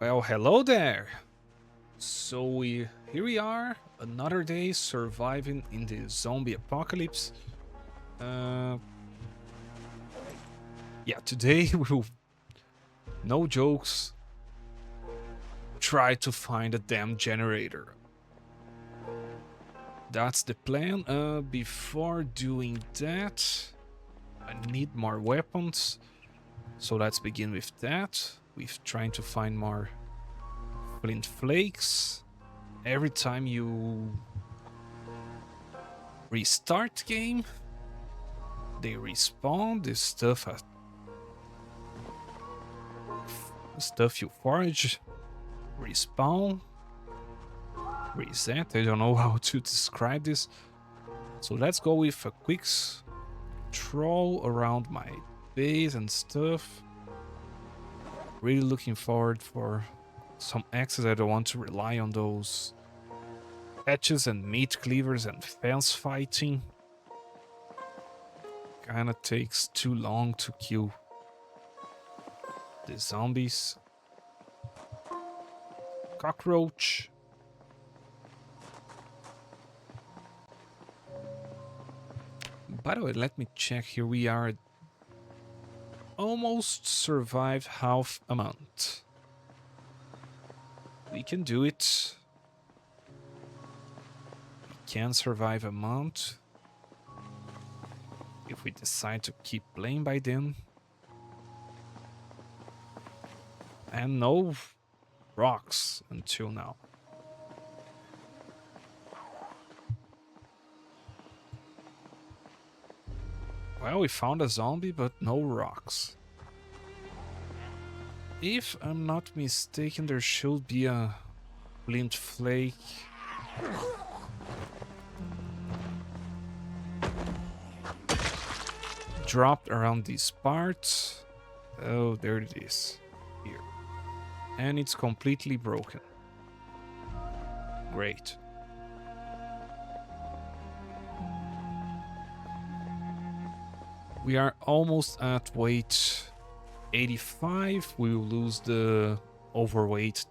Well, hello there. Here we are, another day surviving in the zombie apocalypse. Uh, yeah, today we'll, no jokes, try to find a damn generator. That's the plan. Before doing that, I need more weapons. So let's begin with that. With trying to find more flint flakes. Every time you restart game, they respawn. This stuff you forage, respawn, reset. I don't know how to describe this. So let's go with a quick stroll around my base and stuff. Really looking forward for some access. I don't want to rely on those hatches and meat cleavers and fence fighting. Kinda takes too long to kill the zombies. Cockroach. By the way, let me check here. We are almost survived half a month. We can do it. We can survive a month if we decide to keep playing by then. And no rocks until now. Well, we found a zombie, but no rocks. If I'm not mistaken, there should be a flint flake. Dropped around these parts. Oh, there it is. Here. And it's completely broken. Great. We are almost at weight 85. We will lose the overweight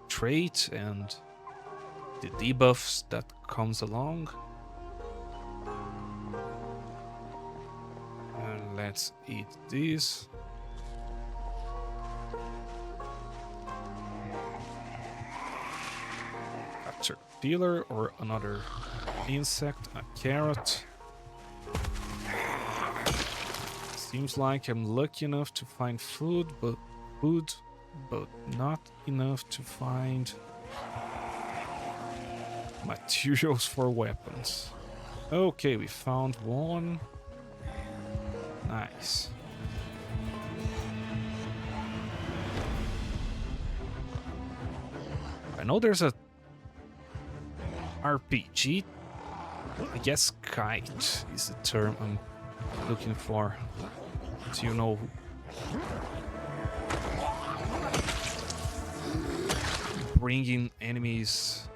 trait and the debuffs that comes along. And let's eat this. A caterpillar or another insect, a carrot. Seems like I'm lucky enough to find food, but not enough to find materials for weapons. Okay, we found one. Nice. I know there's a RPG. I guess kite is the term I'm looking for. So you know, bringing enemies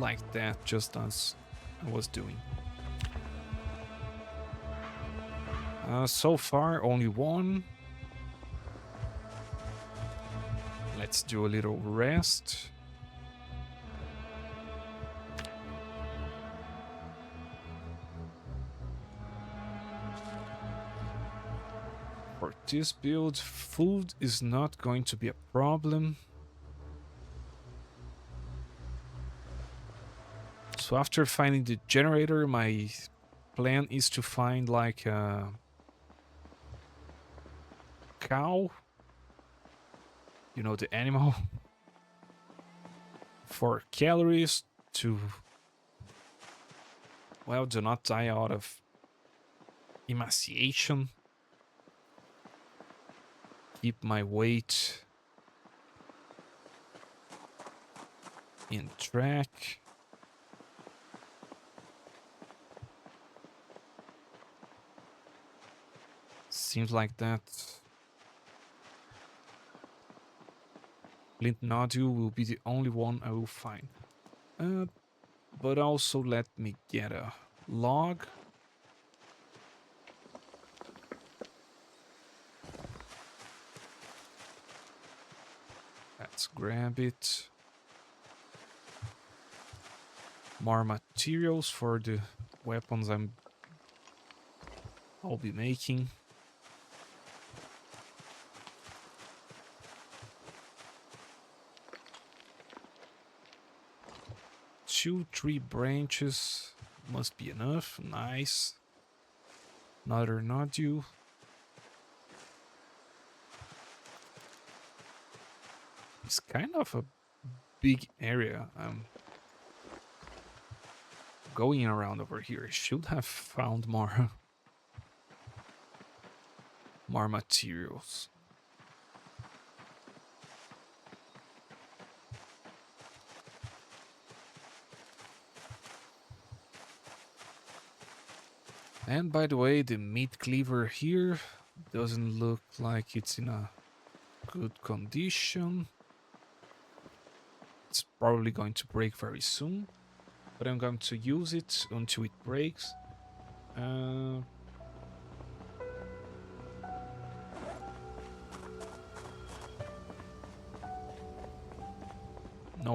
like that, just as I was doing. So far, only one. Let's do a little rest. For this build, food is not going to be a problem. So after finding the generator, my plan is to find like a cow. You know, the animal. For calories to, well, do not die out of emaciation. Keep my weight in track. Seems like that flint nodule will be the only one I will find. But also let me get a log. Let's grab it. More materials for the weapons I'll be making. Two, three branches must be enough. Nice. Another nodule. It's kind of a big area I'm going around over here. I should have found more more materials. And by the way, the meat cleaver here doesn't look like it's in a good condition. It's probably going to break very soon, but I'm going to use it until it breaks. No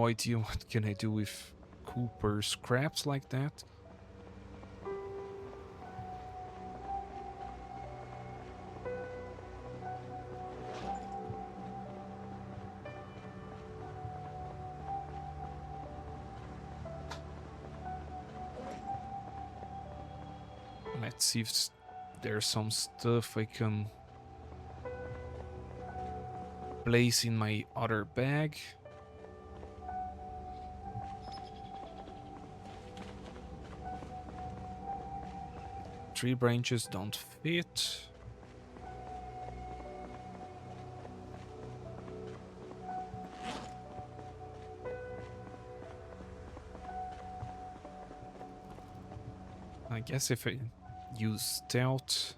idea what can I do with Cooper scraps like that. Let's see if there's some stuff I can place in my other bag. Tree branches don't fit. I guess if I use stealth,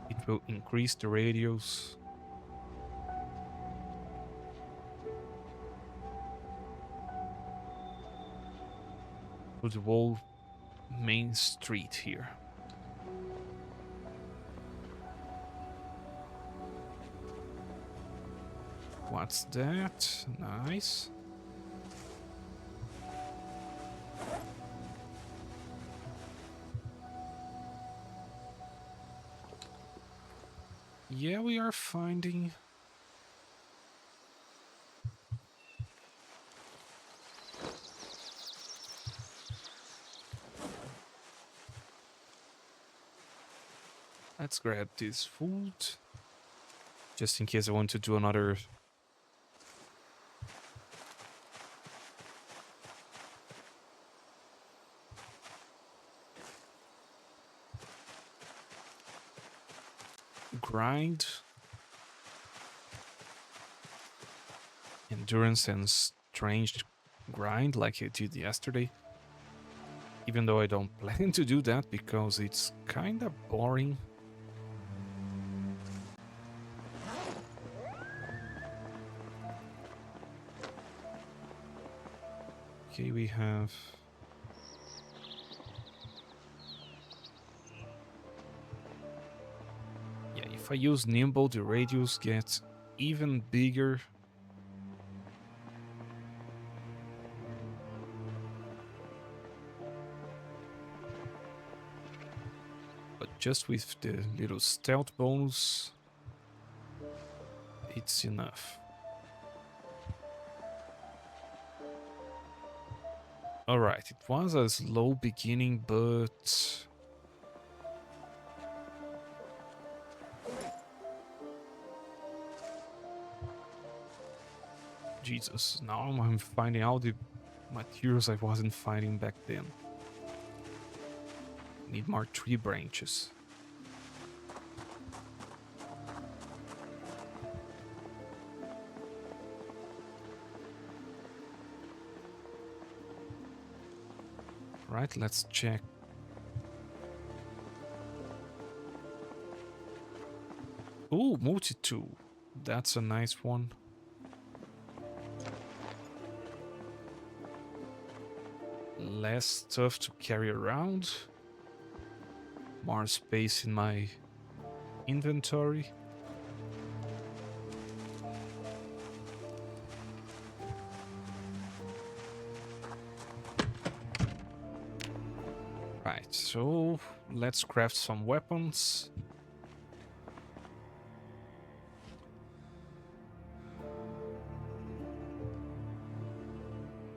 it will increase the radius. To the whole main street here. What's that? Nice. Yeah, we are finding let's grab this food. Just in case I want to do another grind. Endurance and strength grind like I did yesterday. Even though I don't plan to do that because it's kinda boring. Okay, we have yeah, if I use Nimble, the radius gets even bigger. But just with the little stealth bonus, it's enough. Alright, it was a slow beginning, but Jesus, now I'm finding all the materials I wasn't finding back then. Need more tree branches. Right, let's check. Ooh, multi-tool. That's a nice one. Less stuff to carry around. More space in my inventory. So let's craft some weapons.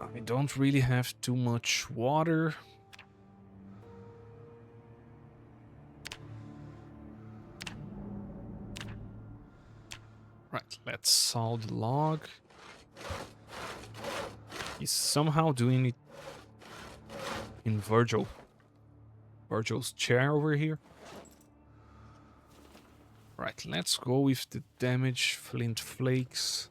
I don't really have too much water. Right, let's saw the log. He's somehow doing it in Virgil's chair over here. Right, let's go with the damage flint flakes.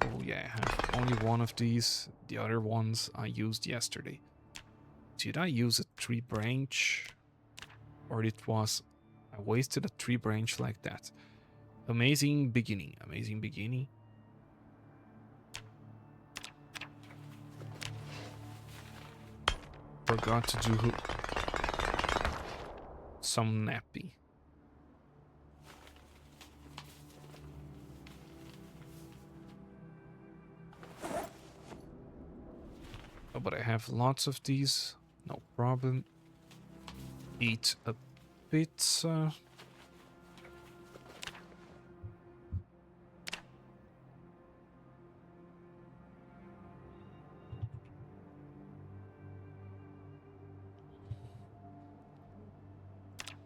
Oh yeah, I have only one of these. The other ones I used yesterday. Did I use a tree branch? Or it was... I wasted a tree branch like that. Amazing beginning, amazing beginning. Forgot to do some nappy. Oh, but I have lots of these, no problem. Eat a pizza.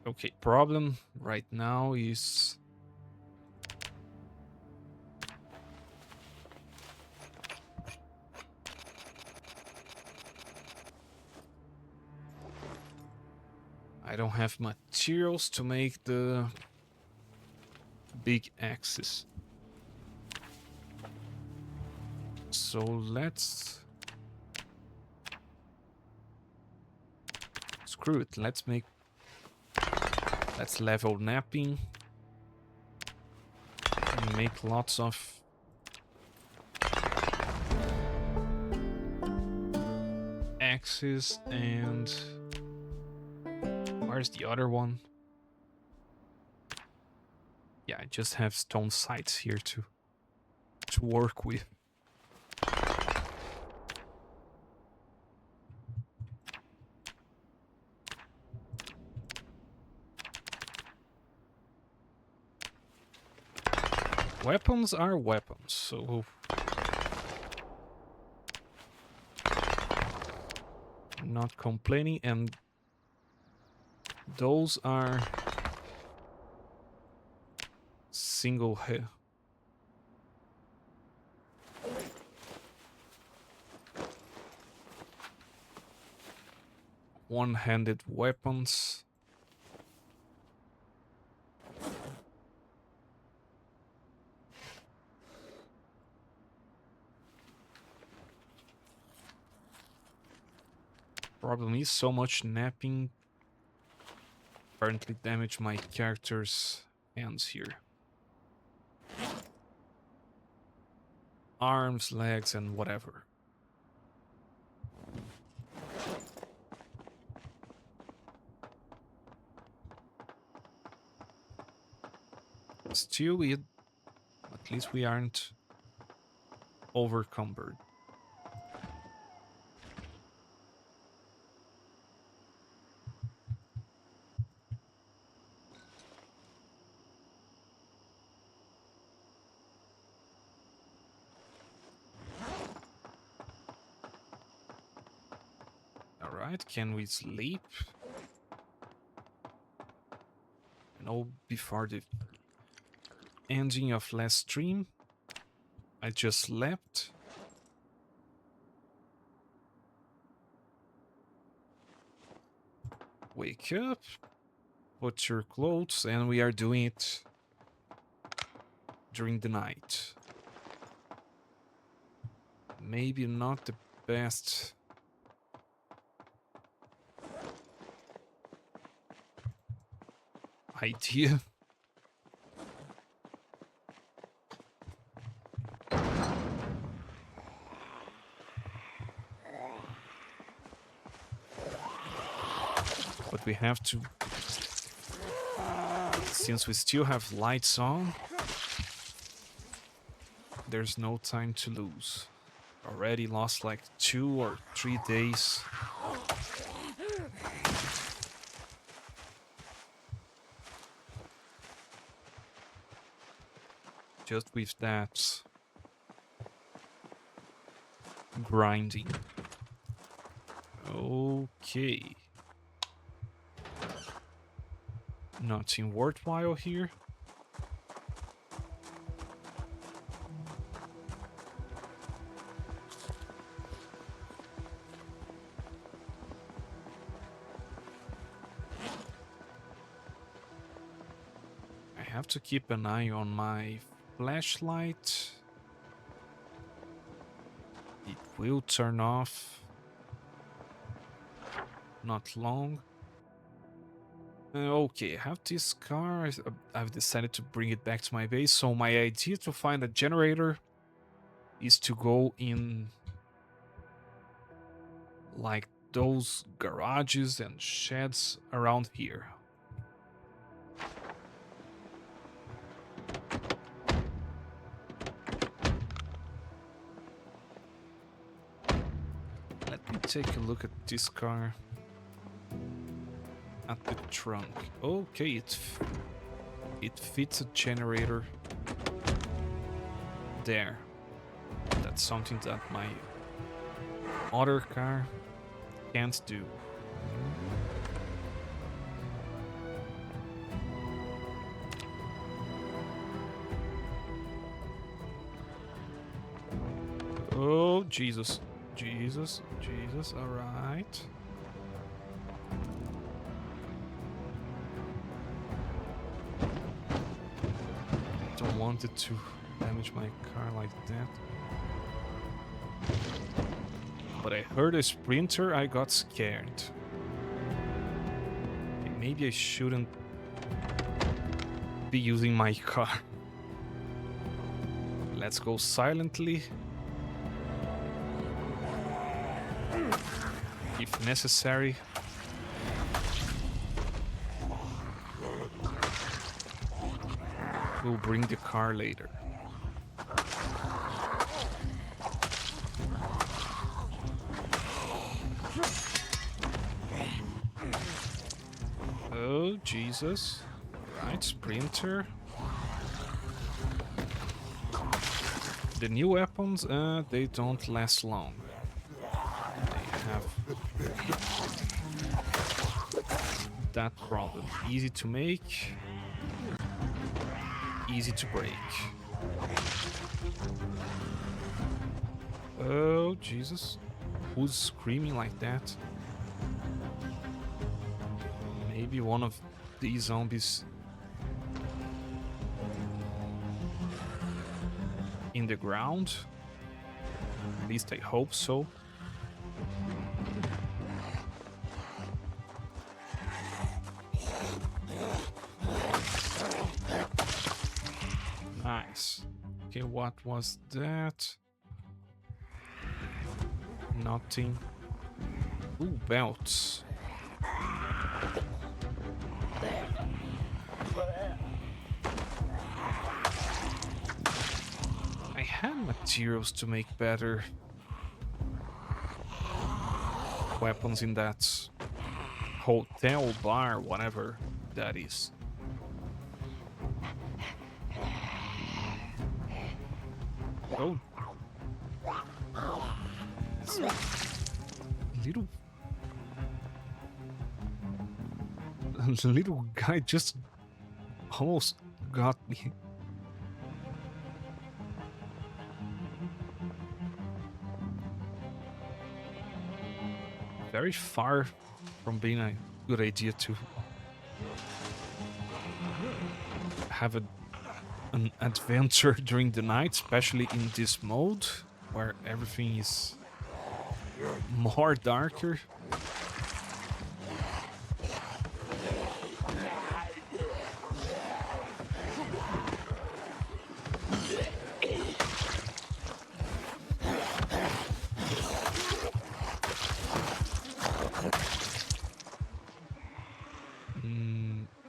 Okay, problem right now is... I don't have materials to make the big axes. So let's... Screw it, let's level napping. And make lots of... axes and... Where's the other one? Yeah, I just have stone sights here to work with. Weapons are weapons, so... Not complaining, and those are single hit. One-handed weapons. Problem is so much napping apparently damage my character's hands here. Arms, legs, and whatever. Still, at least we aren't overcumbered. Alright, can we sleep? No, before the ending of last stream, I just slept. Wake up, put your clothes, and we are doing it during the night. Maybe not the best idea. But we have to, since we still have lights on, there's no time to lose. Already lost like 2 or 3 days. Just with that grinding. Okay. Nothing worthwhile here. I have to keep an eye on my flashlight. It will turn off. Not long. Okay, I have this car. I've decided to bring it back to my base. So my idea to find a generator is to go in like those garages and sheds around here. Let me take a look at this car. At the trunk. Okay, it fits a generator there. That's something that my other car can't do. Oh, Jesus. Jesus. All right. Don't want it to damage my car like that. But I heard a sprinter, I got scared. Okay, maybe I shouldn't be using my car. Let's go silently. If necessary. We'll bring the car later. Oh, Jesus. Right, sprinter. The new weapons, they don't last long. They have that problem. Easy to make, easy to break. Oh, Jesus. Who's screaming like that? Maybe one of these zombies in the ground. At least I hope so. Nice. Okay, what was that? Nothing. Ooh, belts. I had materials to make better weapons in that hotel, bar, whatever that is. Oh. Little guy just almost got me. Very far from being a good idea to have an adventure during the night, especially in this mode where everything is more darker.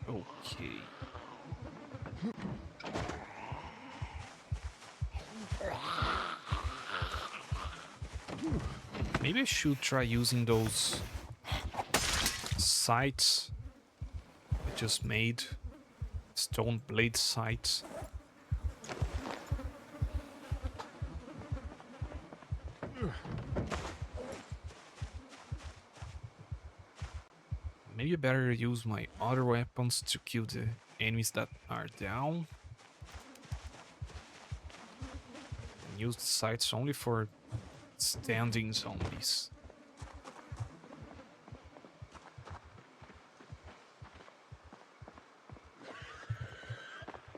Okay. Maybe I should try using those sights I just made. Stone blade sights. Maybe I better use my other weapons to kill the enemies that are down. And use the sights only for standing zombies.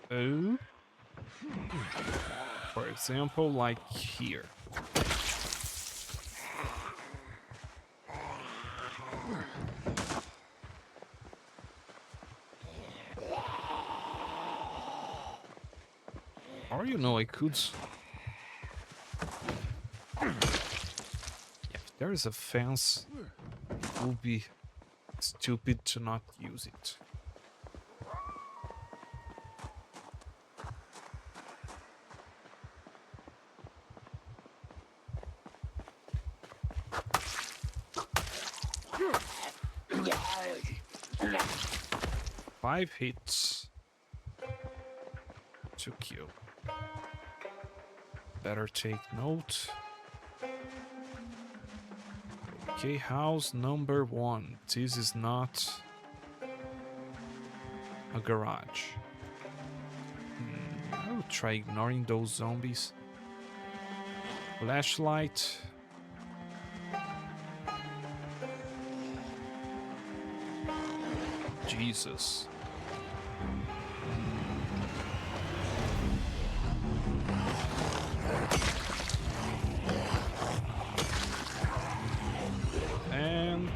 Oh. For example, like here. Or you know, I could. If there is a fence, it would be stupid to not use it. Five hits to kill. Better take note. Okay, house number 1. This is not a garage. I will try ignoring those zombies. Flashlight. Jesus. And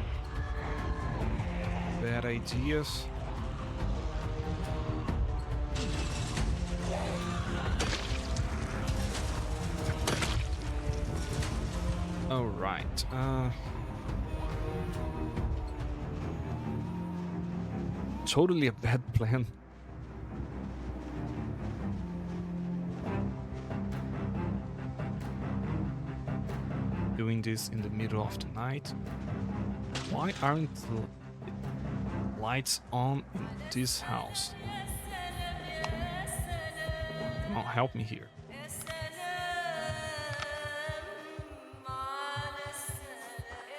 bad ideas. All right. Totally a bad plan. Doing this in the middle of the night. Why aren't the lights on in this house? Oh, help me here.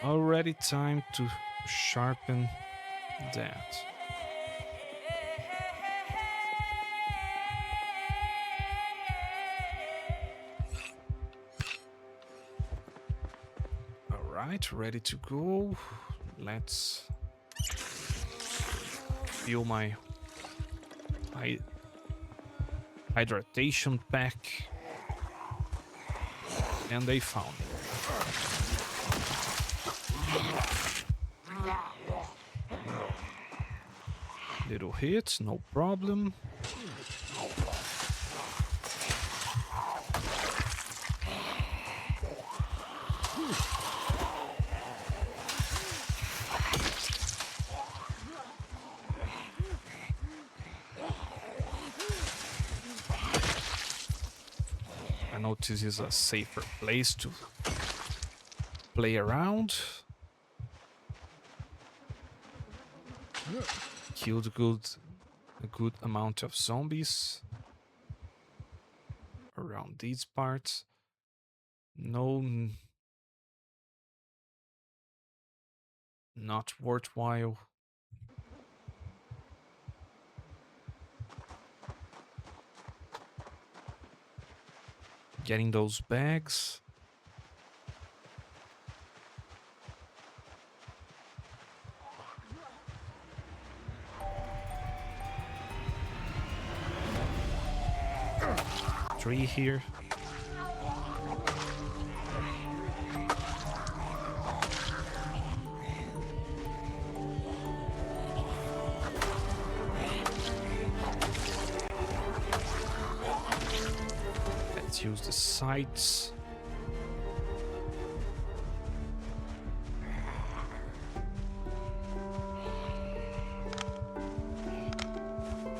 Already time to sharpen that. Alright, ready to go. Let's fill my hydration pack. And they found it. Little hit, no problem. I know this is a safer place to play around. Killed a good amount of zombies around these parts. No, not worthwhile. Getting those bags. Three here. Let's use the sights.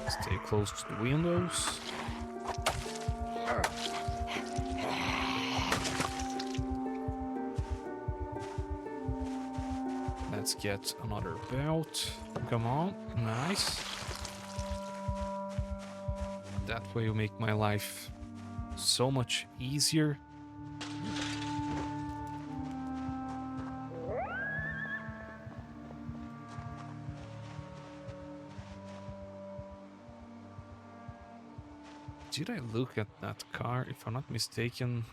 Stay close to the windows. Let's get another belt. Come on, nice. That way you make my life so much easier. Did I look at that car? If I'm not mistaken.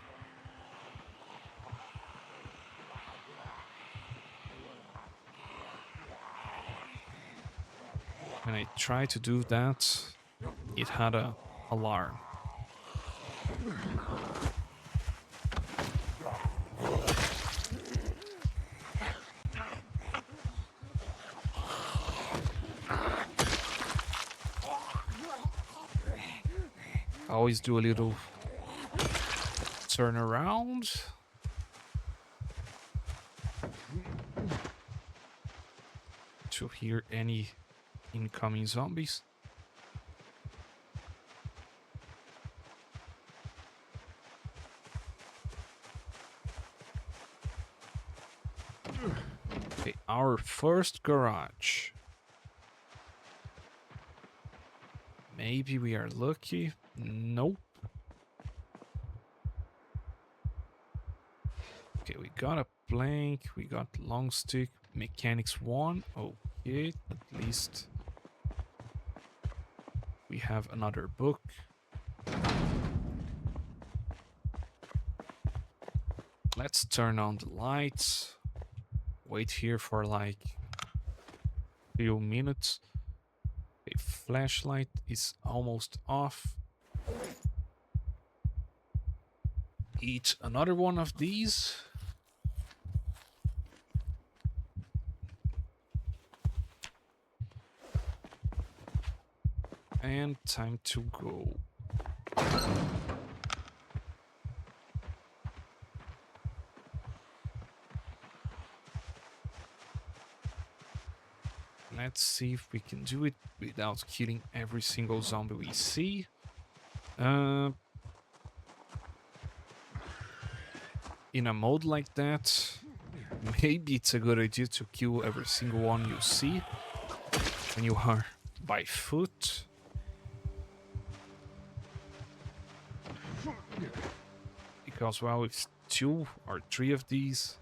When I tried to do that, it had a alarm. I always do a little turn around. To hear any incoming zombies. Okay, our first garage. Maybe we are lucky. Nope. Okay, we got a plank, we got long stick, mechanics 1. Okay, at least we have another book. Let's turn on the lights. Wait here for like a few minutes. A flashlight is almost off. Eat another one of these. And time to go. Let's see if we can do it without killing every single zombie we see. In a mode like that, maybe it's a good idea to kill every single one you see when you are by foot. Because, well, if 2 or 3 of these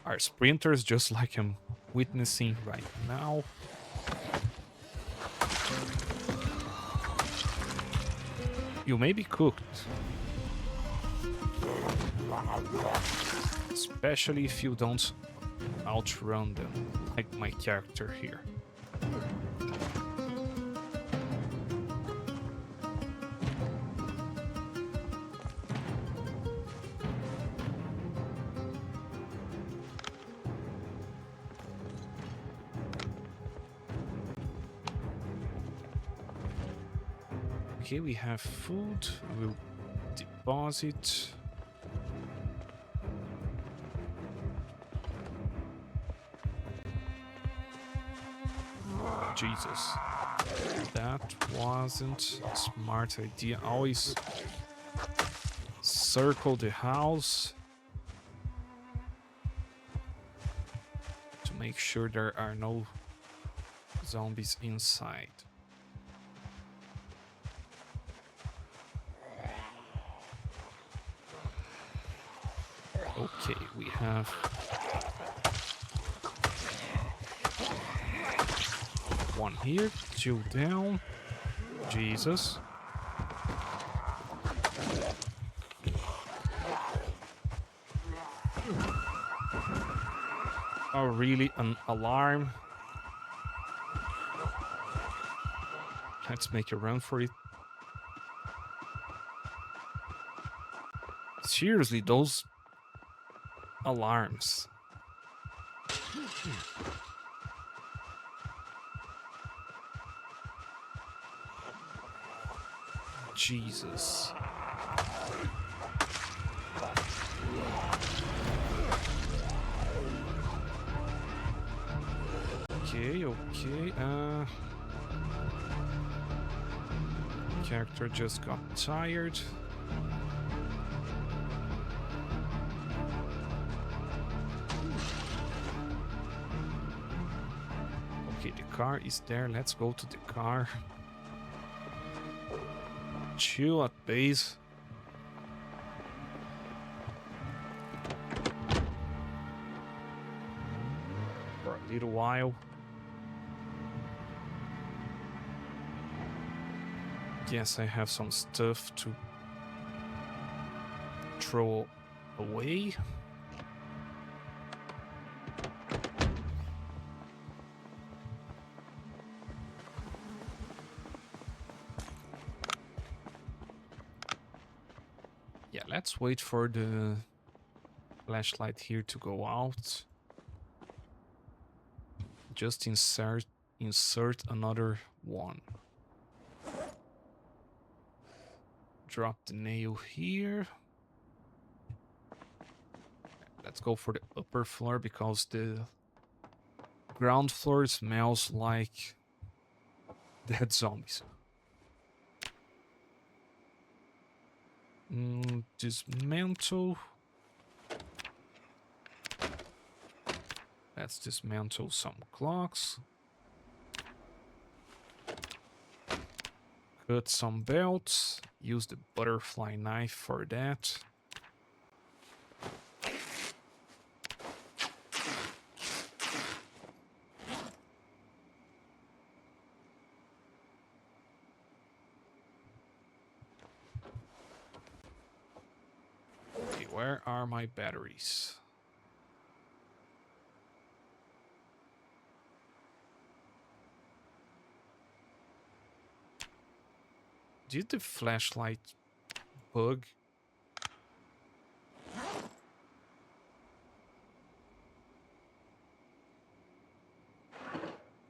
are sprinters, just like I'm witnessing right now. You may be cooked. Especially if you don't outrun them, like my character here. Okay, we have food. We'll deposit. Jesus. That wasn't a smart idea. Always circle the house to make sure there are no zombies inside. Okay, we have one here, 2 down. Jesus. Oh, really? An alarm? Let's make a run for it. Seriously, those alarms. Jesus. Okay. Character just got tired. Okay, the car is there. Let's go to the car. Chill at base. For a little while. Yes, I have some stuff to throw away. Yeah, let's wait for the flashlight here to go out. Just insert another one. Drop the nail here. Let's go for the upper floor because the ground floor smells like dead zombies. Dismantle. Let's dismantle some clocks. Cut some belts. Use the butterfly knife for that. Okay, where are my batteries? Did the flashlight bug?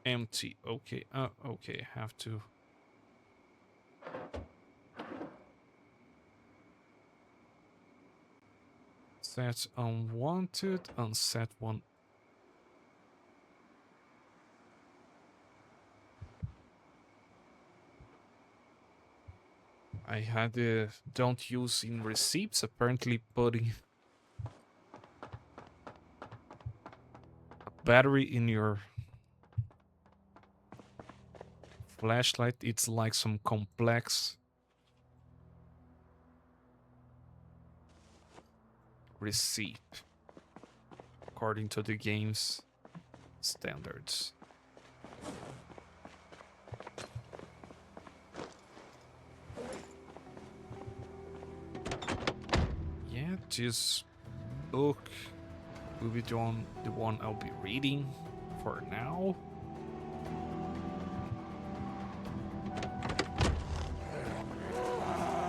Empty. Okay. Okay. Have to. Set unwanted. Unset one. I had don't use in receipts. Apparently, putting a battery in your flashlight, it's like some complex receipt according to the game's standards. Yeah, this book will be the one I'll be reading for now.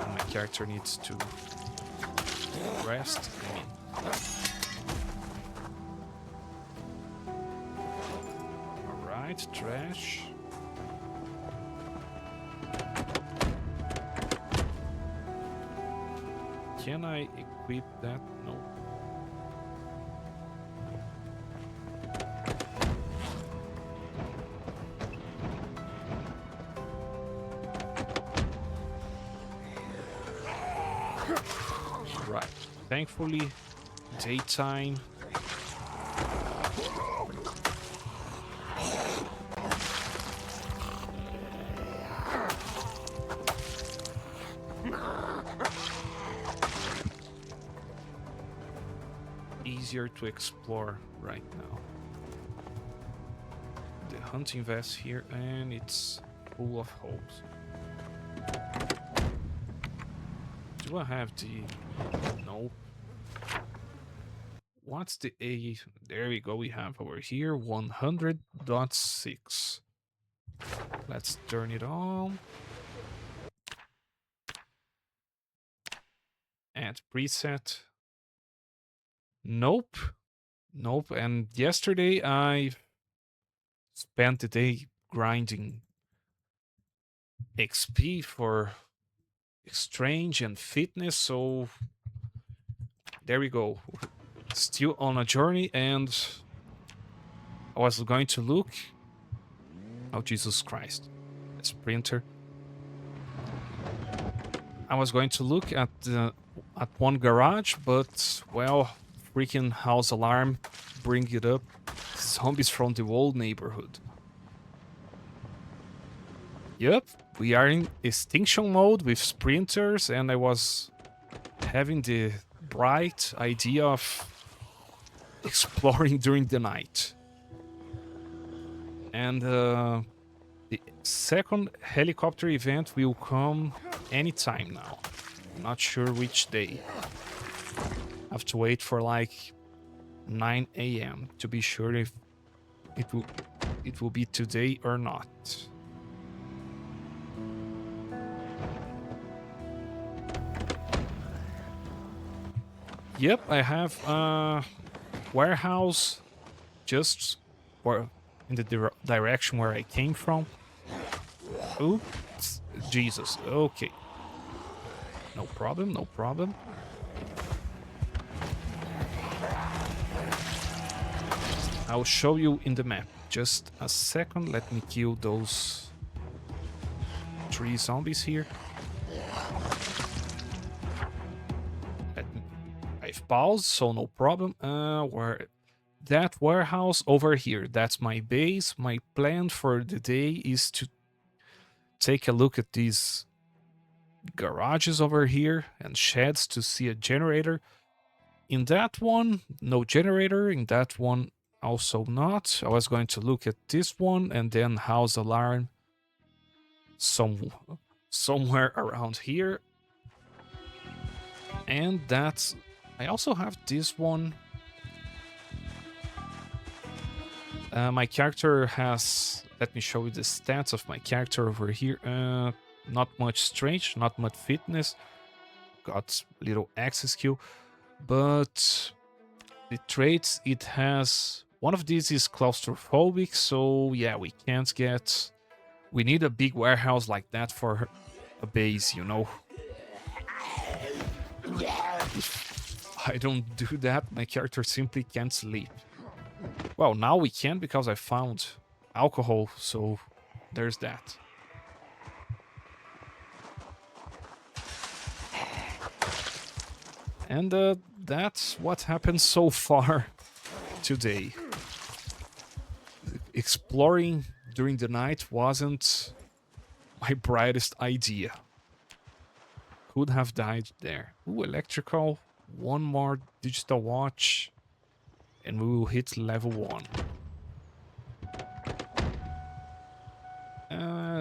And my character needs to rest. Alright, trash. Can I equip that? No. Right. Thankfully, daytime. Easier to explore right now. The hunting vest here, and it's full of holes. Do I have the... Nope. What's the A? There we go, we have over here 100.6. Let's turn it on. Add preset. Nope. Nope. And yesterday I spent the day grinding XP for Strange and Fitness, so there we go. Still on a journey, and I was going to look. Oh, Jesus Christ. A sprinter. I was going to look at one garage, but, well, freaking house alarm bring it up. Zombies from the whole neighborhood. Yep, we are in Extinction mode with sprinters, and I was having the bright idea of exploring during the night. And the second helicopter event will come anytime now. Not sure which day. I have to wait for like 9 a.m. to be sure if it will be today or not. Yep, I have a warehouse just in the direction where I came from. Oops, Jesus. Okay. No problem, no problem. I'll show you in the map. Just a second, let me kill those 3 zombies here. I've paused, so no problem. That warehouse over here, that's my base. My plan for the day is to take a look at these garages over here and sheds to see a generator. In that one, no generator. In that one, also not. I was going to look at this one and then house alarm somewhere around here. And that's... I also have this one. My character has... Let me show you the stats of my character over here. Not much strength, not much fitness. Got little access skill. But the traits it has... One of these is claustrophobic, so yeah, we can't get... We need a big warehouse like that for a base, you know? If I don't do that, my character simply can't sleep. Well, now we can because I found alcohol, so there's that. And that's what happened so far today. Exploring during the night wasn't my brightest idea. Could have died there. Ooh, electrical. One more digital watch. And we will hit level 1.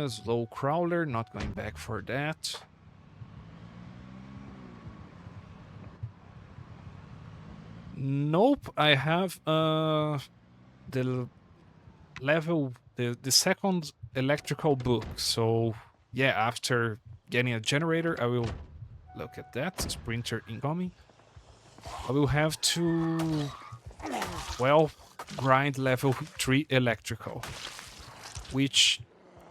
Slow crawler, not going back for that. Nope, I have the level, the second electrical book. So yeah, after getting a generator, I will look at that. Sprinter incoming. I will have to, well, grind level 3 electrical, which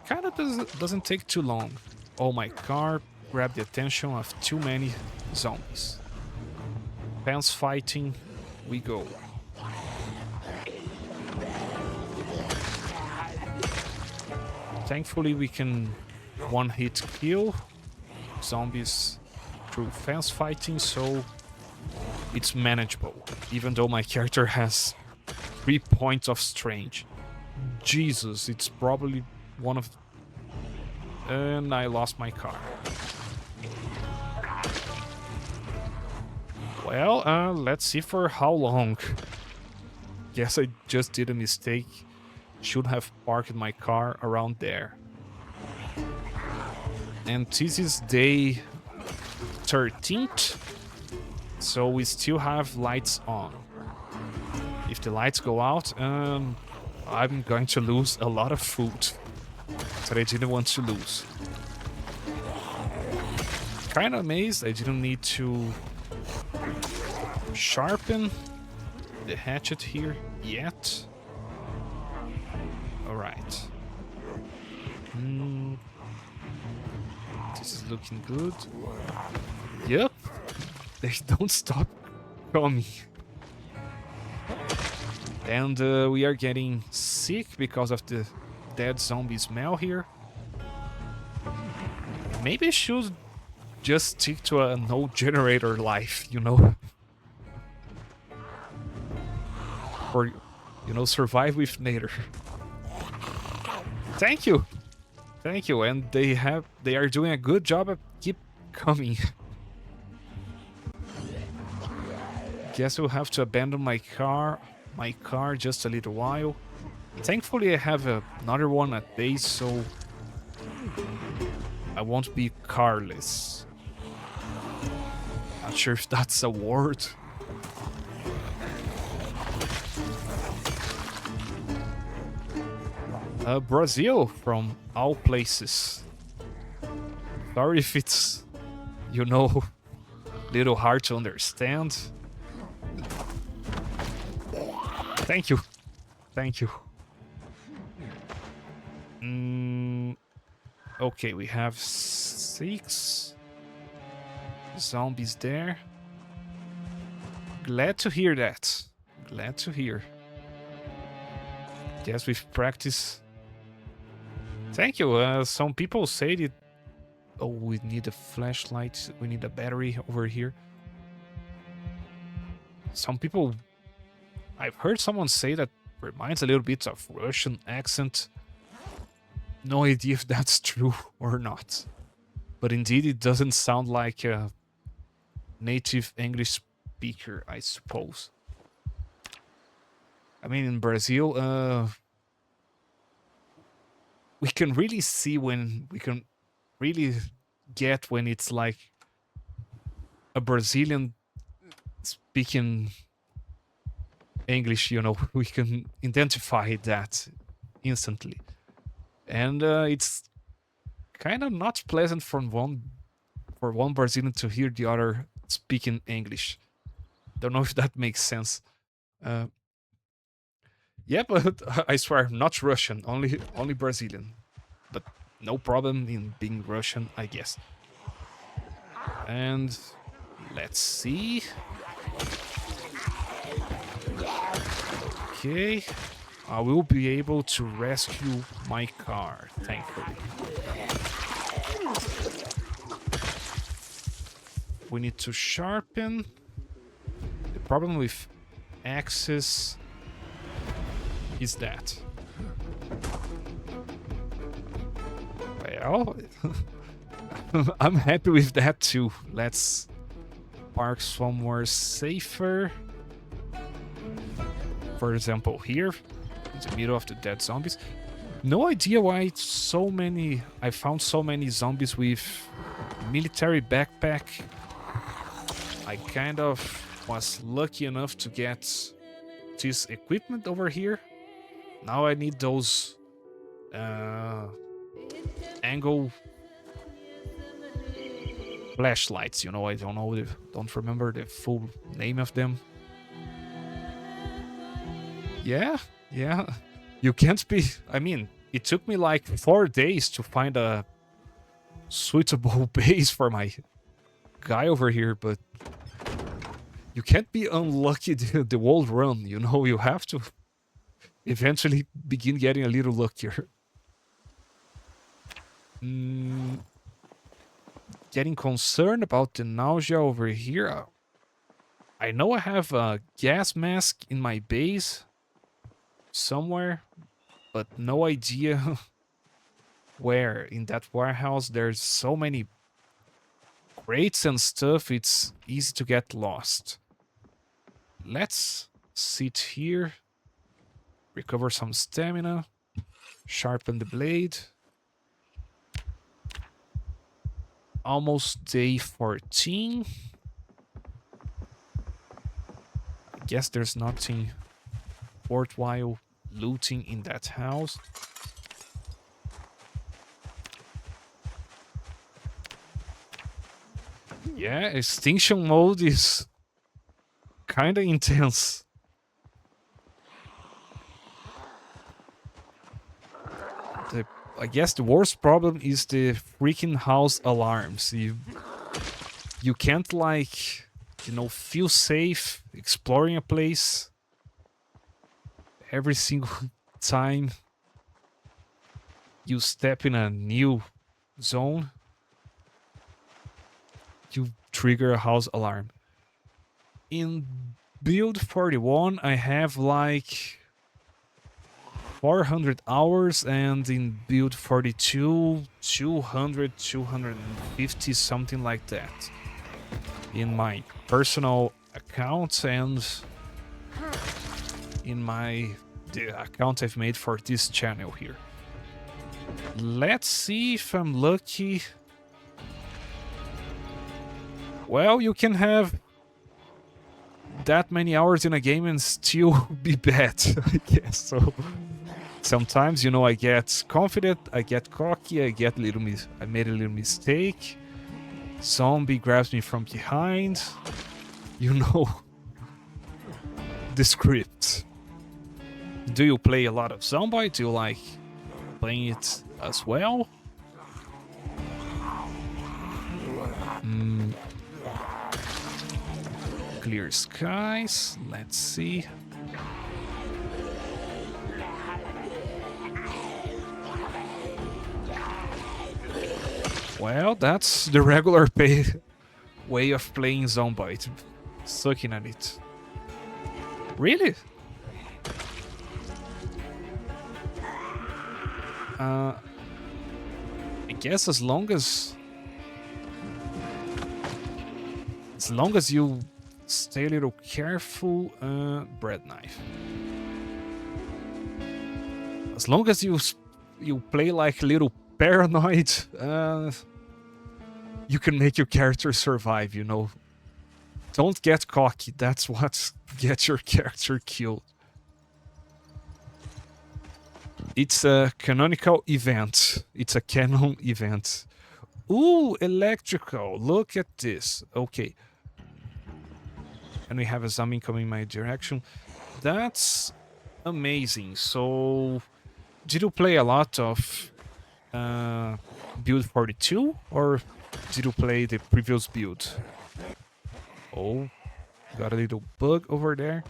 kind of doesn't take too long. Oh, my car grabbed the attention of too many zombies. Fence fighting, we go. Thankfully, we can one-hit kill zombies through fence fighting, so it's manageable, even though my character has 3 points of strength. Jesus, it's probably one of... And I lost my car. Well, let's see for how long. Guess I just did a mistake. Should have parked my car around there. And this is day 13th. So we still have lights on. If the lights go out, I'm going to lose a lot of food that I didn't want to lose. Kind of amazed I didn't need to sharpen the hatchet here yet. Alright. This is looking good. Yep. They don't stop coming. And we are getting sick because of the dead zombie smell here. Maybe I should just stick to a no generator life, you know? Or, you know, survive with nature. Thank you! Thank you, and they are doing a good job at keep coming. Guess we'll have to abandon my car just a little while. Thankfully I have another one at base, so I won't be carless. Not sure if that's a word. Brazil, from all places. Sorry if it's, you know, little hard to understand. Thank you. Thank you. Okay, we have 6 zombies there. Glad to hear that. Glad to hear. Guess with practice. Thank you. Some people say that. Oh, we need a flashlight. We need a battery over here. Some people. I've heard someone say that reminds a little bit of Russian accent. No idea if that's true or not. But indeed, it doesn't sound like a native English speaker, I suppose. I mean, in Brazil, we can really see when we can really get when it's like a Brazilian speaking English, you know, we can identify that instantly. And it's kind of not pleasant for one Brazilian to hear the other speaking English. Don't know if that makes sense. Uh, yeah, but I swear, not Russian, only Brazilian. But no problem in being Russian, I guess. And let's see. Okay, I will be able to rescue my car, thankfully. We need to sharpen. The problem with axes is that. Well, I'm happy with that too. Let's park somewhere safer. For example, here, in the middle of the dead zombies. No idea why I found so many zombies with military backpack. I kind of was lucky enough to get this equipment over here. Now I need those angle flashlights, you know, I don't remember the full name of them. Yeah, yeah. You can't be, I mean, it took me like 4 days to find a suitable base for my guy over here, but you can't be unlucky the whole run, you know, you have to eventually begin getting a little luckier. Getting concerned about the nausea over here. I know I have a gas mask in my base somewhere, but no idea where. In that warehouse, there's so many crates and stuff, it's easy to get lost. Let's sit here, recover some stamina, sharpen the blade. Almost day 14. I guess there's nothing worthwhile looting in that house. Yeah, extinction mode is kind of intense. I guess the worst problem is the freaking house alarms. You can't, like, you know, feel safe exploring a place every single time you step in a new zone. You trigger a house alarm. In build 41, I have like 400 hours, and in build 42, 200, 250, something like that. In my personal account and in the account I've made for this channel here. Let's see if I'm lucky. Well, you can have that many hours in a game and still be bad, I guess. So sometimes, you know, I get confident, I get cocky, I made a little mistake. Zombie grabs me from behind. You know the script. Do you play a lot of Zomboid? Do you like playing it as well? Clear skies. Let's see. Well, that's the regular way of playing Zomboid. Sucking at it. Really? I guess as long as you stay a little careful, bread knife. As long as you play like a little paranoid, you can make your character survive, you know. Don't get cocky, that's what gets your character killed. It's a canonical event. It's a canon event. Ooh, electrical. Look at this. Okay. And we have a zombie coming my direction. That's amazing. So, did you play a lot of build 42? Or did you play the previous build? Oh, got a little bug over there.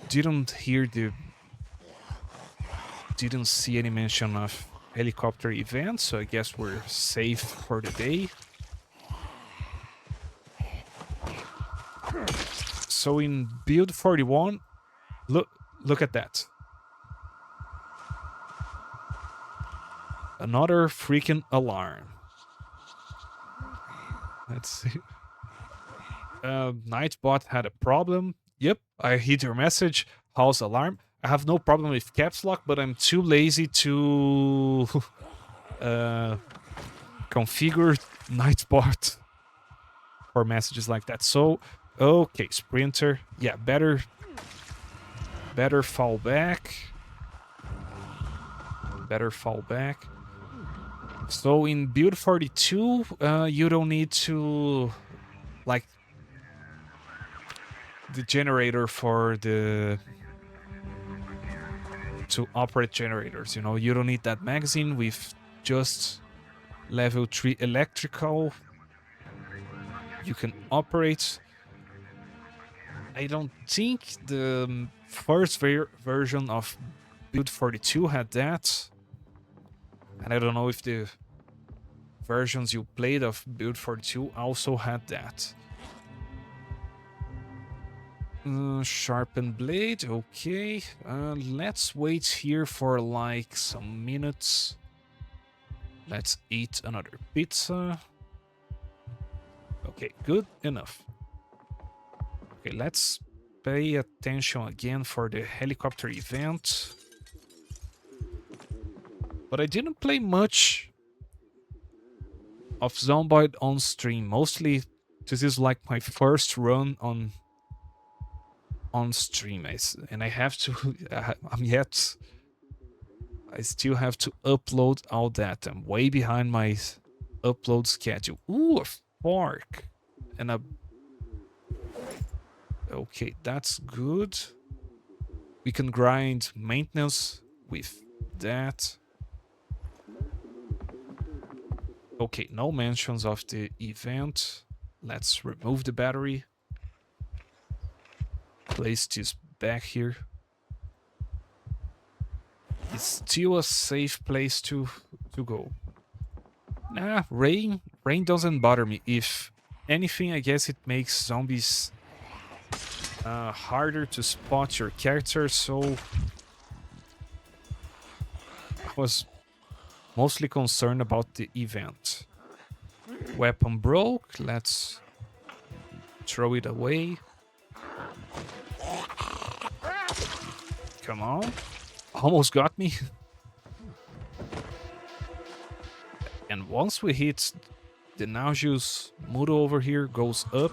Didn't see any mention of helicopter events, so I guess we're safe for the day. So in build 41, look at that. Another freaking alarm. Let's see. Nightbot had a problem. Yep, I hit your message. House alarm. I have no problem with caps lock, but I'm too lazy to configure Nightbot for messages like that. So, okay, Sprinter. Yeah, better fall back. Better fall back. So in build 42, you don't need to like the generator for to operate generators, you know. You don't need that magazine with just level 3 electrical. You can operate. I don't think the first version of build 42 had that. And I don't know if the versions you played of build 42 also had that. Sharpened blade, okay. Let's wait here for like some minutes. Let's eat another pizza. Okay, good enough. Okay, let's pay attention again for the helicopter event. But I didn't play much of Zomboid on stream. Mostly, this is like my first run on stream, and I have to. I still have to upload all that. I'm way behind my upload schedule. Ooh, a fork and a. Okay, that's good. We can grind maintenance with that. Okay, no mentions of the event. Let's remove the battery. Place this back here. It's still a safe place to go. Nah, rain doesn't bother me. If anything, I guess it makes zombies harder to spot your character, so was mostly concerned about the event. Weapon broke. Let's throw it away. Come on. Almost got me. And once we hit the nauseous mood over here goes up,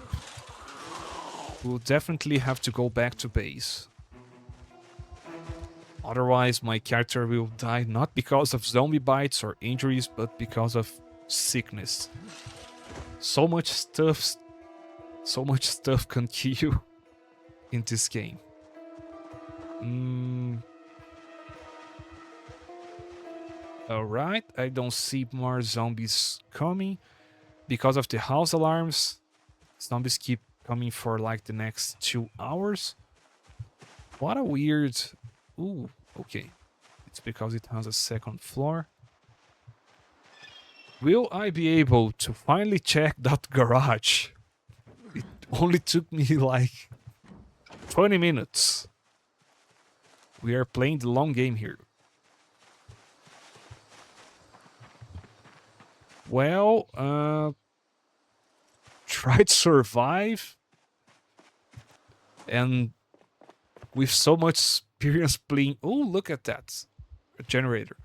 we'll definitely have to go back to base. Otherwise, my character will die not because of zombie bites or injuries, but because of sickness. So much stuff can kill you in this game. Alright, I don't see more zombies coming. Because of the house alarms, zombies keep coming for like the next 2 hours. What a weird... Ooh, okay. It's because it has a second floor. Will I be able to finally check that garage? It only took me like 20 minutes. We are playing the long game here. Well, try to survive. And with so much experience playing... Oh, look at that. A generator.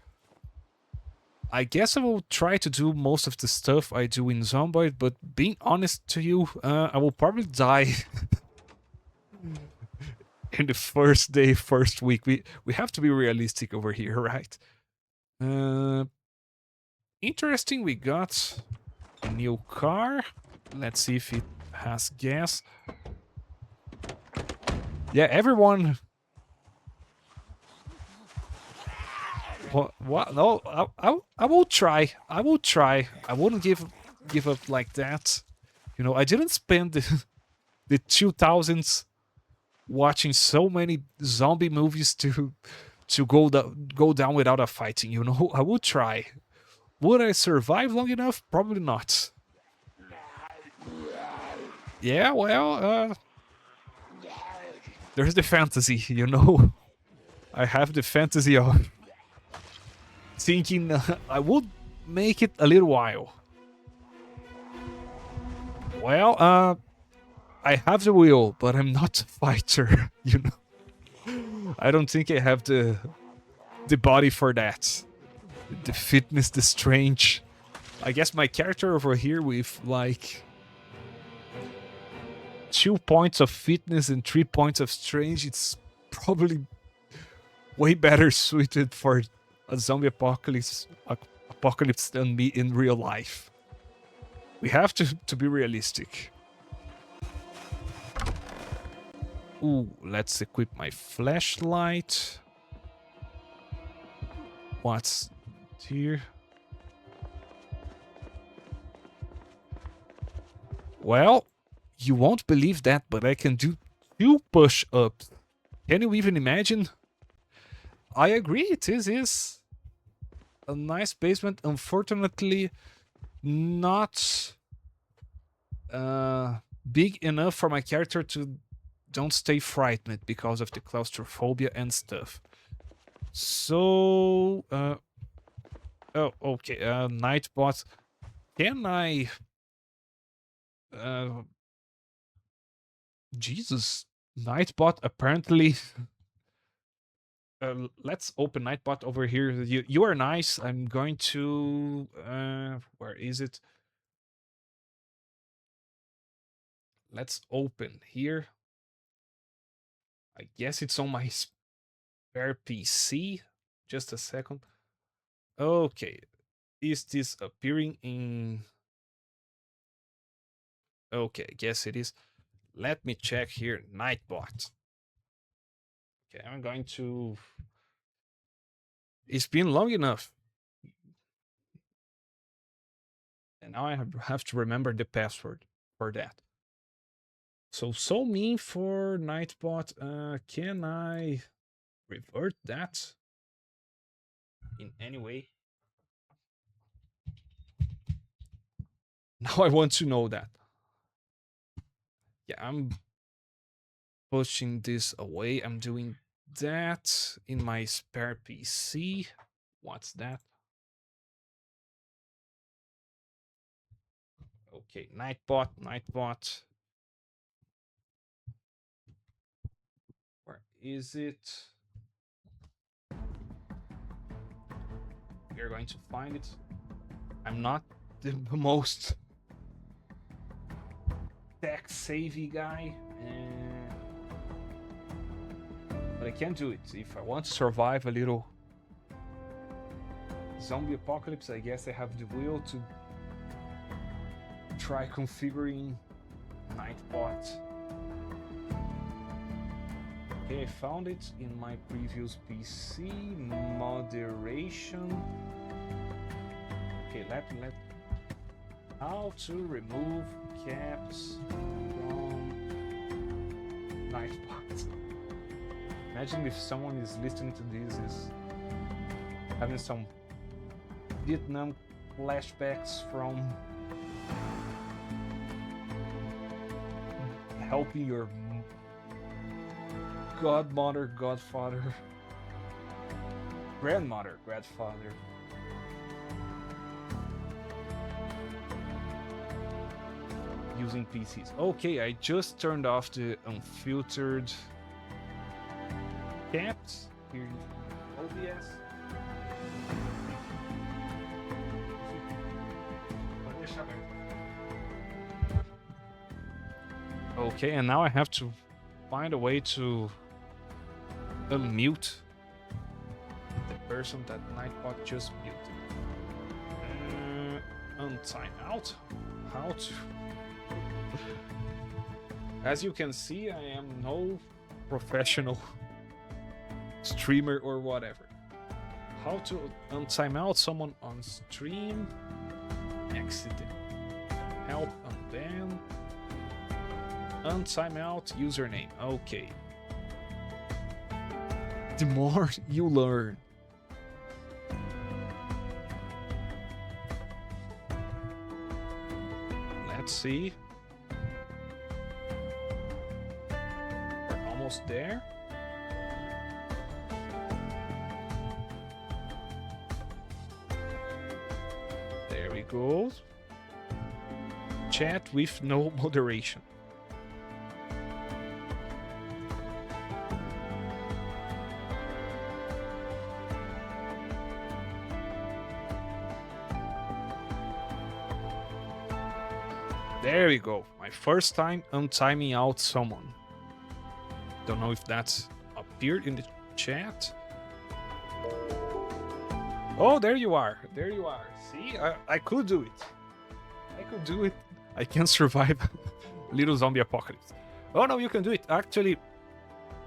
I guess I will try to do most of the stuff I do in Zomboid, but being honest to you, I will probably die in the first day, first week. We have to be realistic over here, right? Interesting, we got a new car. Let's see if it has gas. Yeah, everyone... What? No, I will try. I will try. I wouldn't give up like that. You know, I didn't spend the 2000s watching so many zombie movies to go down without a fighting. You know, I will try. Would I survive long enough? Probably not. Yeah, well, there's the fantasy. You know, I have the fantasy of thinking I would make it a little while. Well, I have the will, but I'm not a fighter, you know. I don't think I have the body for that. The fitness, the strength. I guess my character over here with like 2 points of fitness and 3 points of strength, it's probably way better suited for a zombie apocalypse than me in real life. We have to be realistic. Ooh, let's equip my flashlight. What's here? Well, you won't believe that, but I can do 2 push-ups. Can you even imagine? I agree, it is a nice basement. Unfortunately, not big enough for my character to don't stay frightened because of the claustrophobia and stuff. So, oh, okay, Nightbot. Can I... Jesus, Nightbot apparently... let's open Nightbot over here. You are nice. I'm going to... where is it? Let's open here. I guess it's on my spare PC. Just a second. Okay. Is this appearing in... Okay, I guess it is. Let me check here. Nightbot. Okay, I'm going to... It's been long enough. And now I have to remember the password for that. So mean for Nightbot. Can I revert that in any way? Now I want to know that. Yeah, I'm pushing this away. I'm doing that in my spare PC. What's that? Okay, Nightbot, Nightbot. Where is it? We're going to find it. I'm not the most tech savvy guy, but I can do it. If I want to survive a little zombie apocalypse, I guess I have the will to try configuring Nightbot. Okay, I found it in my previous PC. Moderation. Okay, let how to remove caps from Nightbot. Imagine if someone is listening to this is having some Vietnam flashbacks from helping your godmother, godfather, grandmother, grandfather. Using PCs. Okay, I just turned off the unfiltered caps here in OBS. Okay, and now I have to find a way to unmute the person that Nightbot just muted. Untime out. How to? As you can see, I am no professional streamer or whatever. How to untime out someone on stream? Accident. Help unban. Untime out username. Okay. The more you learn. Let's see. We're almost there. There we go. Chat with no moderation. There we go. My first time untiming out someone. Don't know if that's appeared in the chat. Oh, there you are. There you are. See, I could do it. I could do it. I can survive little zombie apocalypse. Oh no, you can do it. Actually,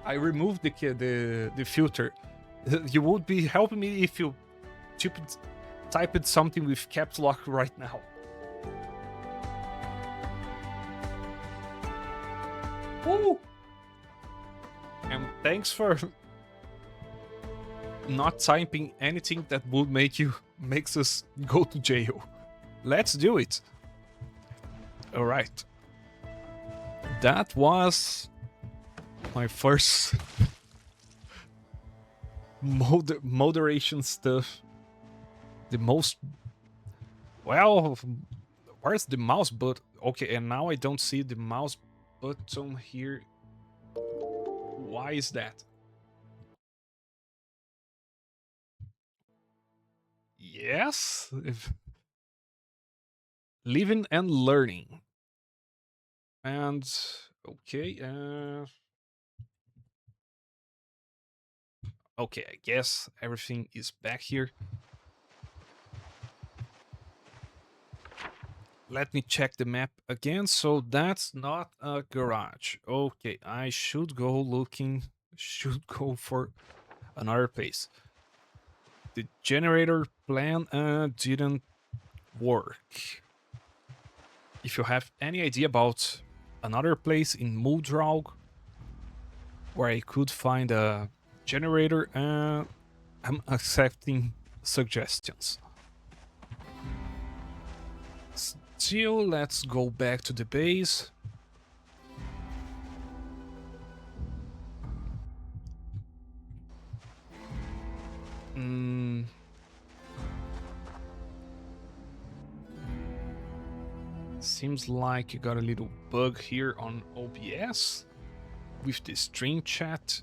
I removed the filter. You would be helping me if you typed something with caps lock right now. Woo! And thanks for not typing anything that would makes us go to jail. Let's do it. All right. That was my first moderation stuff. The most well, where's the mouse button? Okay, and now I don't see the mouse button here. Why is that? Yes, living and learning. And okay, okay, I guess everything is back here. Let me check the map again. So that's not a garage. Okay, I should go for another place. The generator plan didn't work. If you have any idea about another place in Muldraug where I could find a generator, I'm accepting suggestions. Still, let's go back to the base. Seems like you got a little bug here on OBS with the stream chat.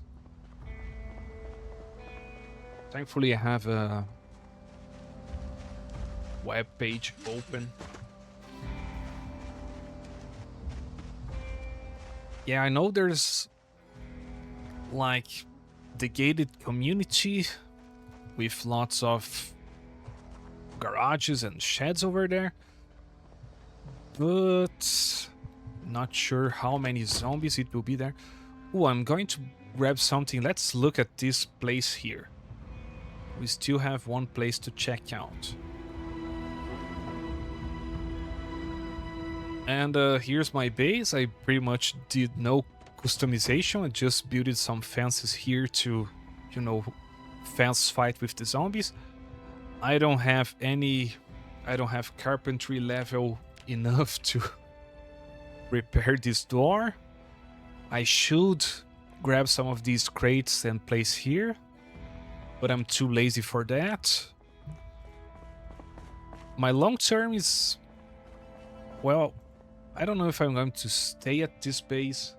Thankfully, I have a web page open. Yeah, I know there's like the gated community with lots of garages and sheds over there, but not sure how many zombies it will be there. Oh, I'm going to grab something. Let's look at this place here. We still have one place to check out. And here's my base. I pretty much did no customization. I just built some fences here to, you know, fence fight with the zombies. I don't have carpentry level enough to repair this door. I should grab some of these crates and place here, but I'm too lazy for that. My long term is, well, I don't know if I'm going to stay at this base.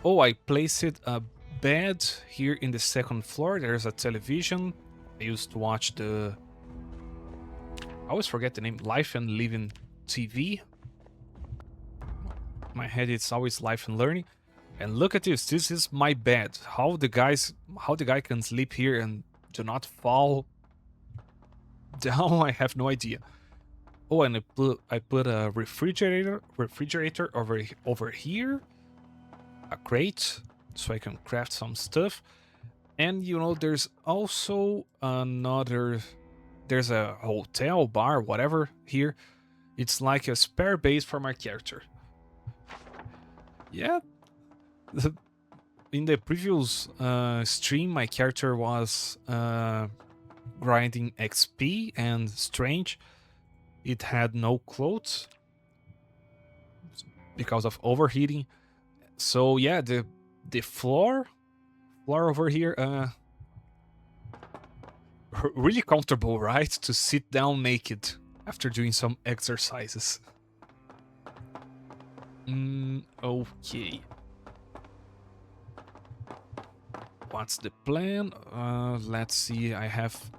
Oh, I placed a bed here in the second floor. There's a television. I used to watch I always forget the name, Life and Living TV. My head, it's always Life and Learning. And look at this. This is my bed. How the guy can sleep here and do not fall down, I have no idea. Oh, and I put a refrigerator over here, a crate, so I can craft some stuff. And you know, there's also there's a hotel, bar, whatever here. It's like a spare base for my character. Yeah. In the previous stream, my character was grinding XP and strange. It had no clothes because of overheating. So yeah, the floor over here, really comfortable, right? To sit down naked after doing some exercises. Okay. What's the plan? Let's see. I have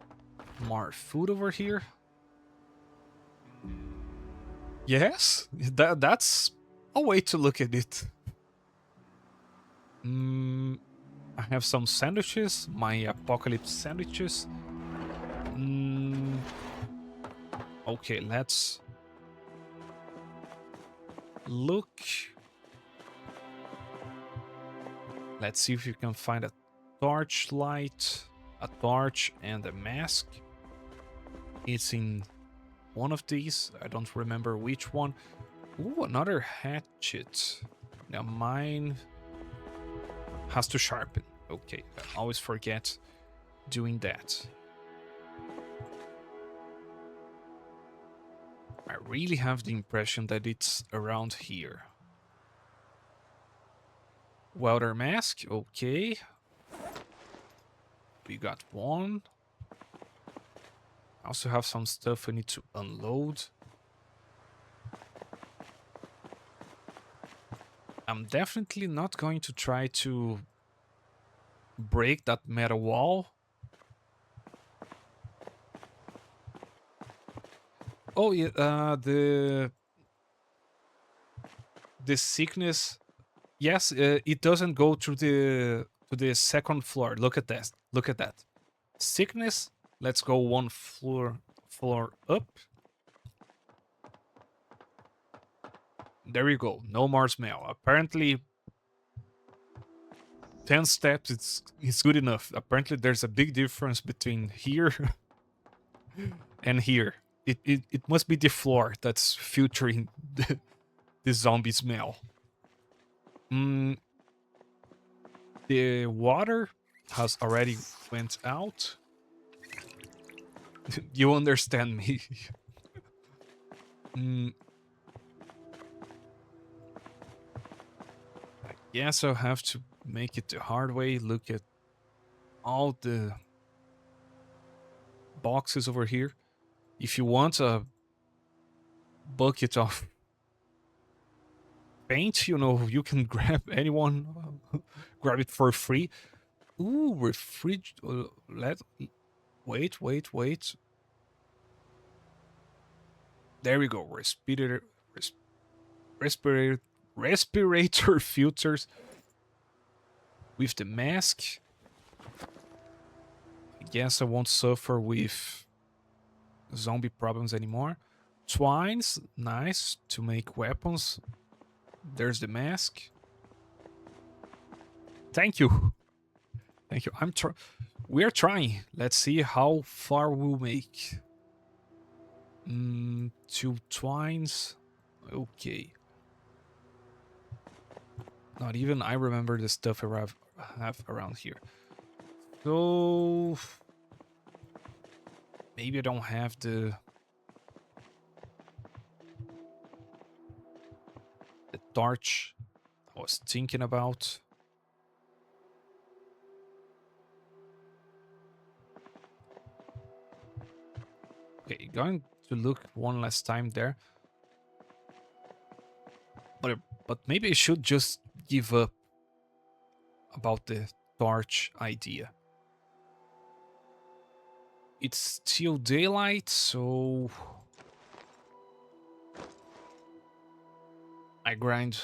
more food over here. Yes, that's a way to look at it. I have some sandwiches, my apocalypse sandwiches. Okay, let's look. Let's see if you can find a torchlight, a torch, and a mask. It's in one of these. I don't remember which one. Ooh, another hatchet. Now mine has to sharpen. Okay, I always forget doing that. I really have the impression that it's around here. Welder mask, okay. We got one. I also have some stuff I need to unload. I'm definitely not going to try to break that metal wall. Oh yeah, the sickness. Yes, it doesn't go to the second floor. Look at that. Look at that. Sickness. Let's go one floor up. There we go. No more smell. Apparently 10 steps it's good enough. Apparently there's a big difference between here and here. It must be the floor that's filtering the zombie smell. The water has already went out. You understand me. I guess I'll have to make it the hard way. Look at all the boxes over here. If you want a bucket of paint. You know, you can grab anyone, grab it for free. Ooh, let wait. There we go. Res, respirator, respirator filters with the mask. I guess I won't suffer with zombie problems anymore. Twines, nice to make weapons. There's the mask. Thank you. Thank you. We're trying. Let's see how far we'll make. 2 twines. Okay. Not even I remember the stuff I have around here. So maybe I don't have the torch I was thinking about. Okay, going to look one last time there. But maybe I should just give up about the torch idea. It's still daylight, so I grind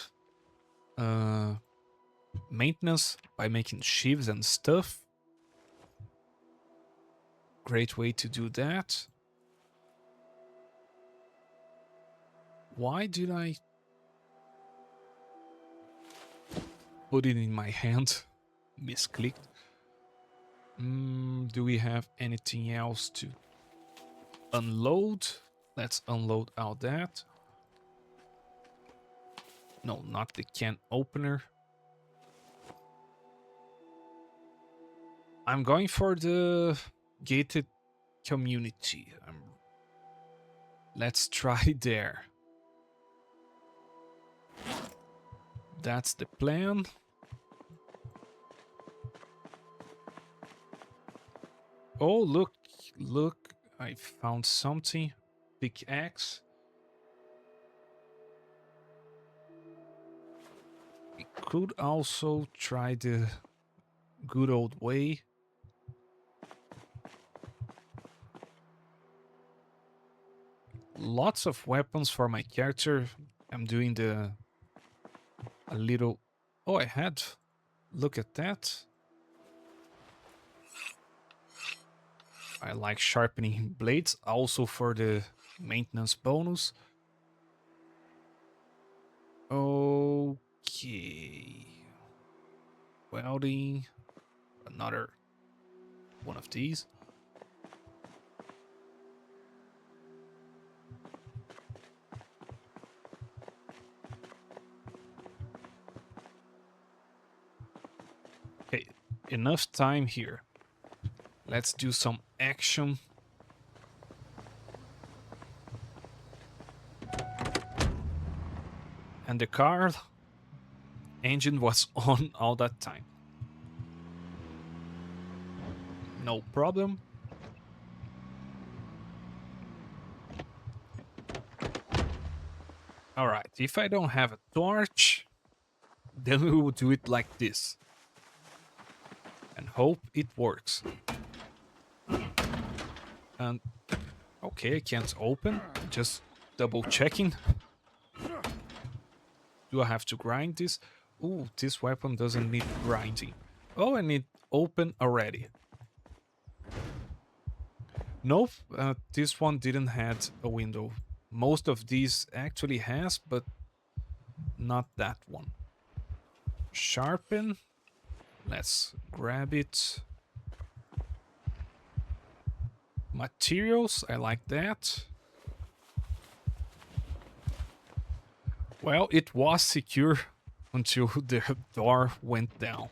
maintenance by making sheaves and stuff. Great way to do that. Why did I put it in my hand? Misclicked. Do we have anything else to unload? Let's unload all that. No, not the can opener. I'm going for the gated community. Let's try there. That's the plan. Oh, look, I found something. Pickaxe. We could also try the good old way. Lots of weapons for my character. I'm doing a little... Oh, I had... Look at that. I like sharpening blades, also for the maintenance bonus. Okay. Welding. Another one of these. Okay, enough time here. Let's do some action. And the car engine was on all that time. No problem. All right, if I don't have a torch, then we will do it like this. And hope it works. And okay, I can't open. Just double checking. Do I have to grind this? Ooh, this weapon doesn't need grinding. Oh, I need open already. Nope, this one didn't have a window. Most of these actually has, but not that one. Sharpen. Let's grab it. Materials, I like that. Well, it was secure until the door went down.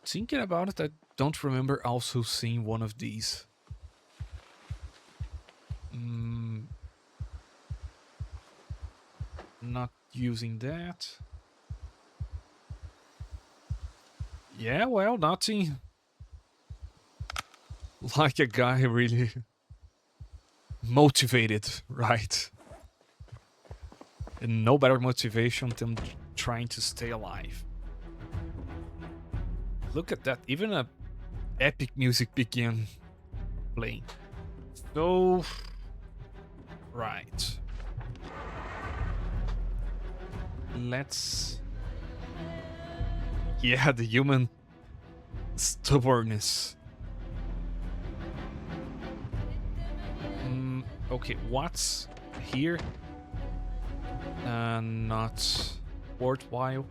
Thinking about it, I don't remember also seeing one of these. Not using that. Yeah, well, nothing like a guy really motivated, right? And no better motivation than trying to stay alive. Look at that, even a epic music began playing. So, right. Let's... Yeah, the human stubbornness. Okay, what's here? Not worthwhile.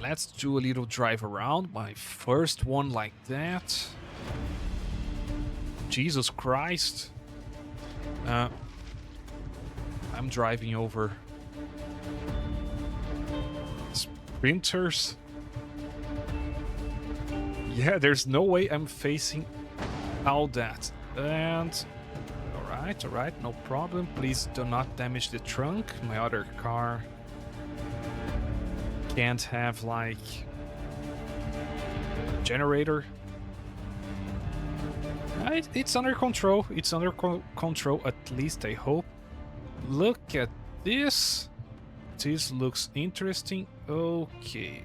Let's do a little drive around. My first one like that. Jesus Christ. I'm driving over sprinters. Yeah, there's no way I'm facing all that. And all right, no problem. Please do not damage the trunk. My other car can't have like generator. It's under control. It's under control, at least I hope. Look at this. This looks interesting. Okay.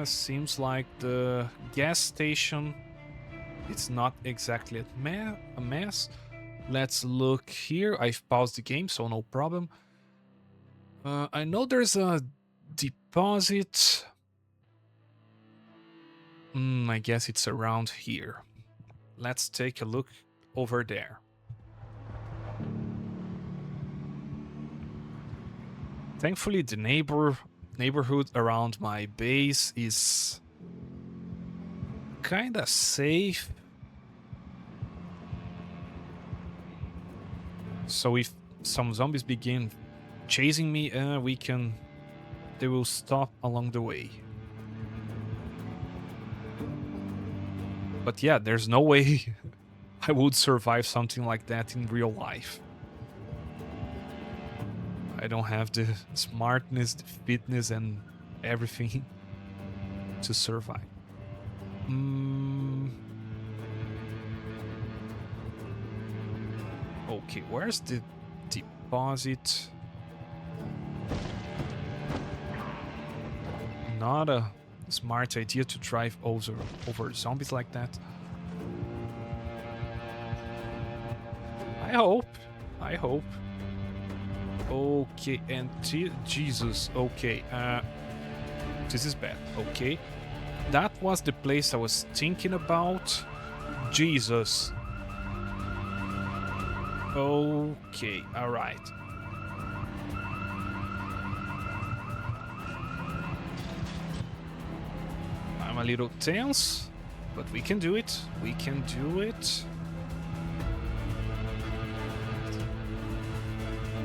Seems like the gas station, it's not exactly a mess. Let's look here. I've paused the game, so no problem. I know there's a deposit. I guess it's around here. Let's take a look over there. Thankfully, the neighborhood around my base is kinda safe. So if some zombies begin chasing me, they will stop along the way. But yeah, there's no way I would survive something like that in real life. I don't have the smartness, the fitness, and everything to survive. Okay, where's the deposit? Not a smart idea to drive over zombies like that. I hope. Okay, and Jesus, okay, this is bad, okay. That was the place I was thinking about. Jesus. Okay, alright. I'm a little tense, but we can do it. We can do it.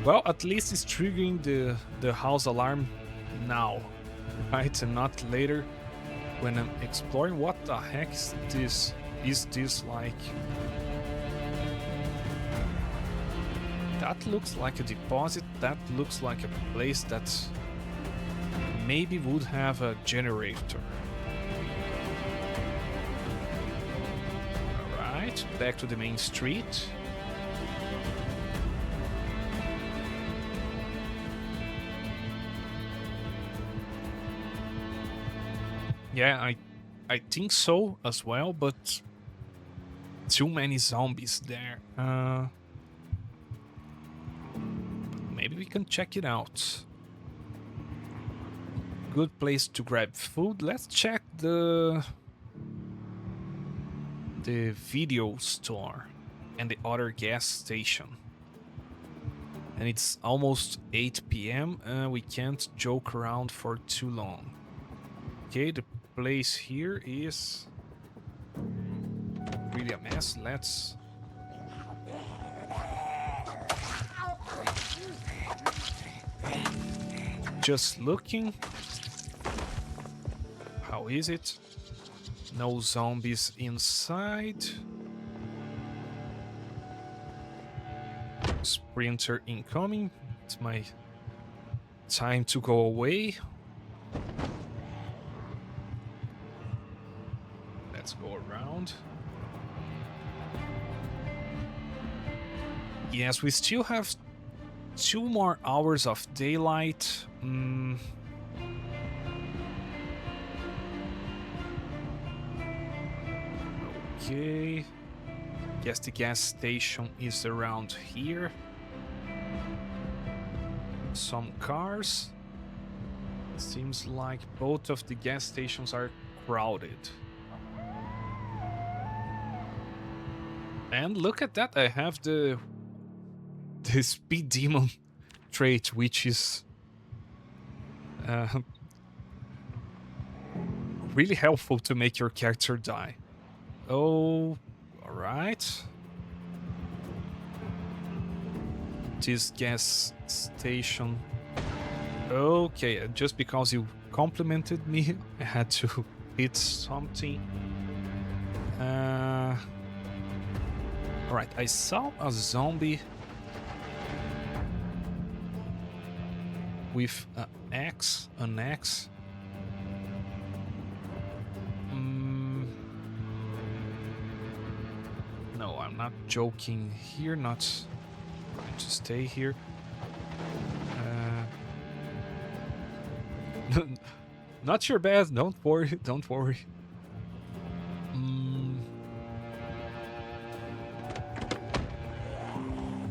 Well, at least it's triggering the house alarm now, right? And not later when I'm exploring. What the heck is this? Is this like... That looks like a deposit. That looks like a place that maybe would have a generator. Alright, back to the main street. Yeah, I think so as well, but too many zombies there. Maybe we can check it out. Good place to grab food. Let's check the video store and the other gas station. And it's almost 8 p.m. We can't joke around for too long. Okay, the place here is really a mess. Let's... Just looking. How is it? No zombies inside. Sprinter incoming. It's my time to go away. let's go around. Yes, we still have 2 more hours of daylight. Okay. Guess the gas station is around here. Some cars. Seems like both of the gas stations are crowded. And look at that, I have the speed demon trait, which is really helpful to make your character die. Oh, alright. This gas station. Okay, just because you complimented me, I had to hit something. Alright, I saw a zombie with an axe. No, I'm not joking here, not going to stay here. Not your bad, don't worry, don't worry.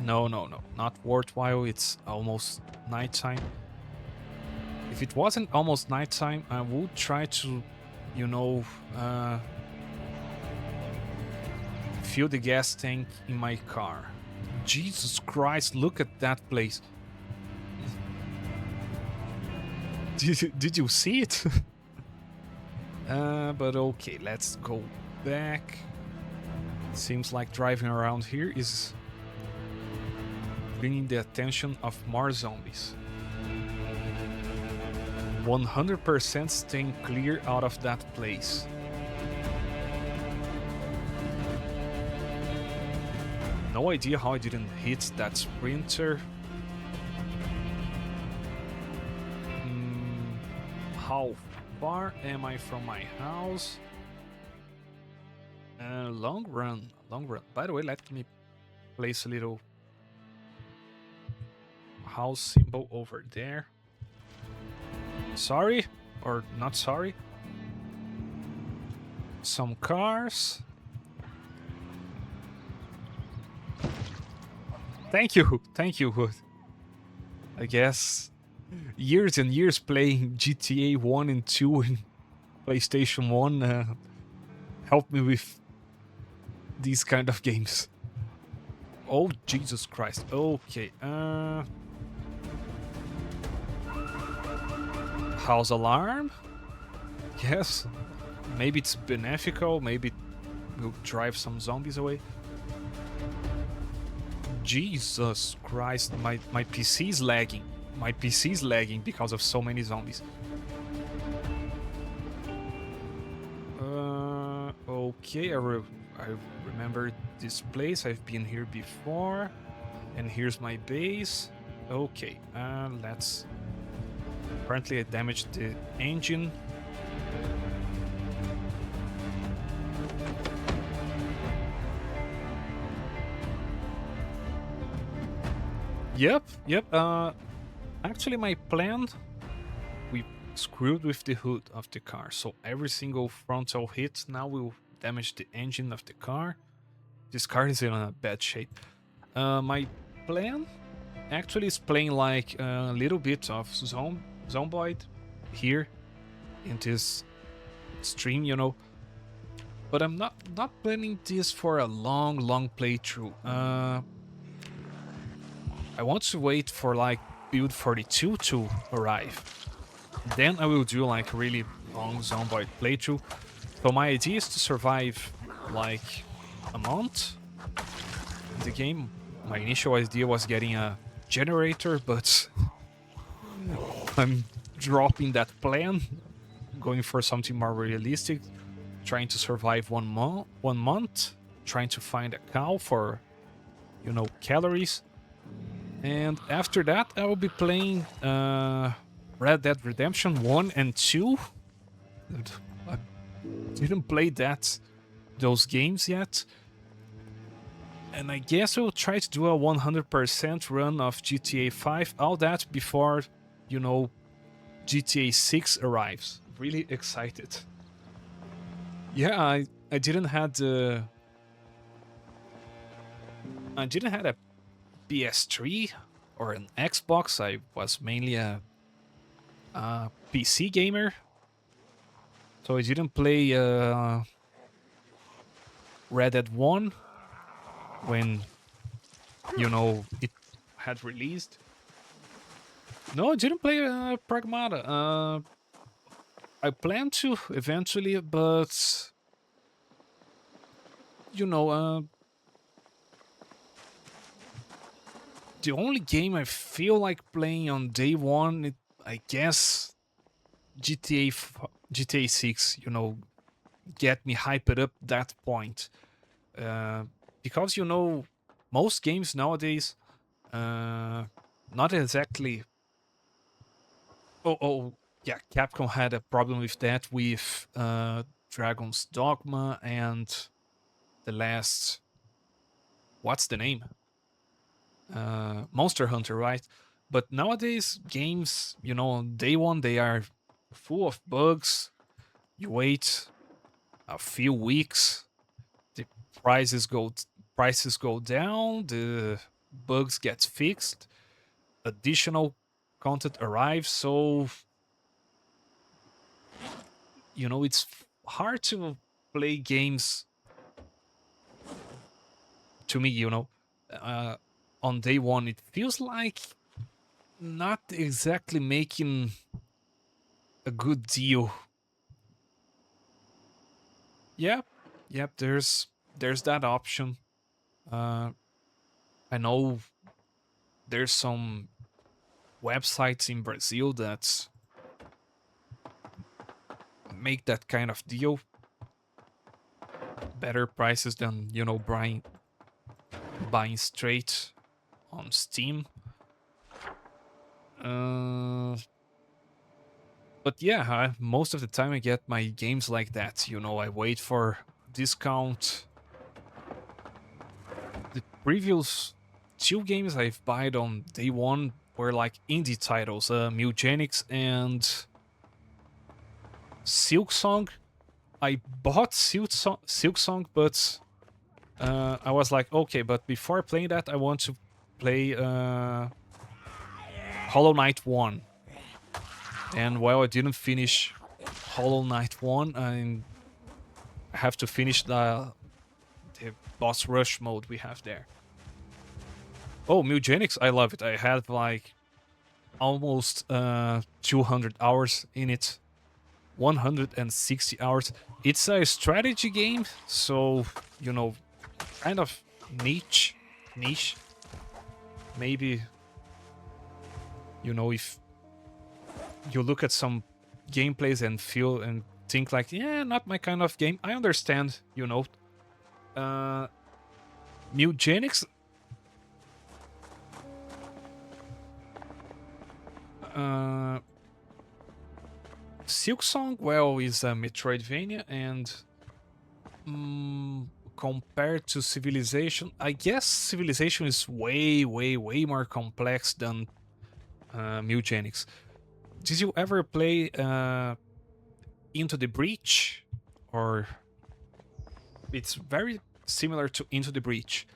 No, not worthwhile, it's almost nighttime. If it wasn't almost nighttime, I would try to, you know, fill the gas tank in my car. Jesus Christ, look at that place. Did you see it? But okay, let's go back. Seems like driving around here is bringing the attention of more zombies. 100% staying clear out of that place. No idea how I didn't hit that sprinter. How far am I from my house? Long run. By the way, let me place a little house symbol over there. Sorry, or not sorry. Some cars. Thank you. I guess years and years playing GTA 1 and 2 and PlayStation 1 helped me with these kind of games. Oh, Jesus Christ. Okay, house alarm? Yes. Maybe it's beneficial, maybe it will drive some zombies away. Jesus Christ, my PC is lagging. My PC is lagging because of so many zombies. Okay, I remember this place. I've been here before. And here's my base. Okay, let's... Apparently I damaged the engine. Yep. Actually, my plan, we screwed with the hood of the car, so every single frontal hit now will damage the engine of the car. This car is in a bad shape. My plan actually is playing like a little bit of Zomboid here in this stream, you know. But I'm not planning this for a long playthrough. I want to wait for like build 42 to arrive. Then I will do like a really long Zomboid playthrough. So my idea is to survive like a month in the game. My initial idea was getting a generator, but I'm dropping that plan, going for something more realistic, trying to survive 1 month, trying to find a cow for, you know, calories. And after that, I will be playing Red Dead Redemption 1 and 2. Didn't play those games yet. And I guess we'll try to do a 100% run of GTA 5. All that before, you know, GTA 6 arrives. Really excited. Yeah, I didn't had I didn't had a PS3 or an Xbox. I was mainly a PC gamer, so I didn't play Red Dead 1 when, you know, it had released. No, I didn't play Pragmata. I plan to eventually, but you know, the only game I feel like playing on day one, I guess GTA 6. You know, get me hyped up that point. Uh, because you know, most games nowadays, not exactly. Yeah, Capcom had a problem with that with Dragon's Dogma and the last. What's the name? Monster Hunter, right? But nowadays, games, you know, on day one, they are full of bugs. You wait a few weeks, the prices go prices go down, the bugs get fixed, additional content arrives. So you know, it's hard to play games to me. You know, uh, on day one, it feels like not exactly making a good deal. Yep, yep. There's that option. Uh, I know there's some websites in Brazil that make that kind of deal, better prices than, you know, buying straight on Steam. Uh, but yeah, most of the time I get my games like that. You know, I wait for discount. The previous two games I've bought on day one were like indie titles, Mugenics and Silk Song. I bought Silk Song, but I was like, okay, but before playing that, I want to play Hollow Knight 1. And while I didn't finish Hollow Knight 1, I have to finish the boss rush mode we have there. Oh, Mugenics, I love it. I had like almost 200 hours in it. 160 hours. It's a strategy game, so, you know, kind of niche. Maybe, you know, if you look at some gameplays and feel and think like, yeah, not my kind of game, I understand, you know. Uh, Mugenics, uh, Silksong, well, is a Metroidvania, and compared to Civilization, I guess Civilization is way more complex than Mugenics. Did you ever play Into the Breach? Or it's very similar to Into the Breach.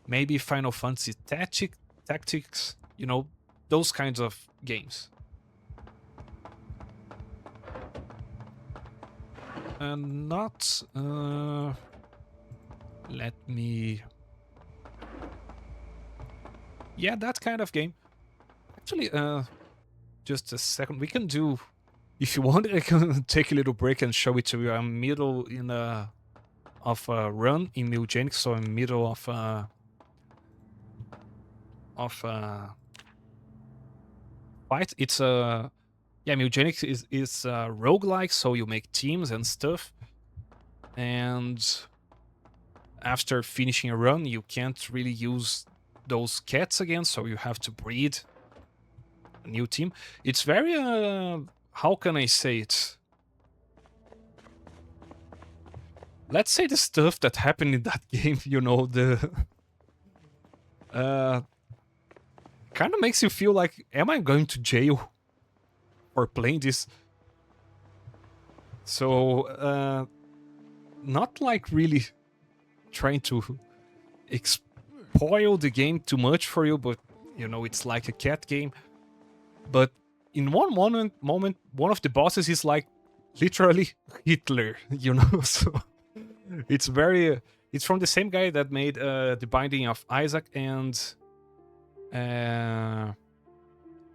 Maybe Final Fantasy Tactics, you know, those kinds of games. And not let me, yeah, that kind of game. Actually, just a second, we can do, if you want, I can take a little break and show it to you. I'm middle in of a run in Mugenics, so I'm middle of fight. It's a, yeah, Mugenics is roguelike, so you make teams and stuff. And after finishing a run, you can't really use those cats again, so you have to breed a new team. It's very how can I say it? let's say the stuff that happened in that game, you know, the uh kind of makes you feel like, am I going to jail for playing this? So not like really trying to spoil the game too much for you, but you know, it's like a cat game. But in one moment, one of the bosses is like literally Hitler, you know. So it's very, it's from the same guy that made The Binding of Isaac and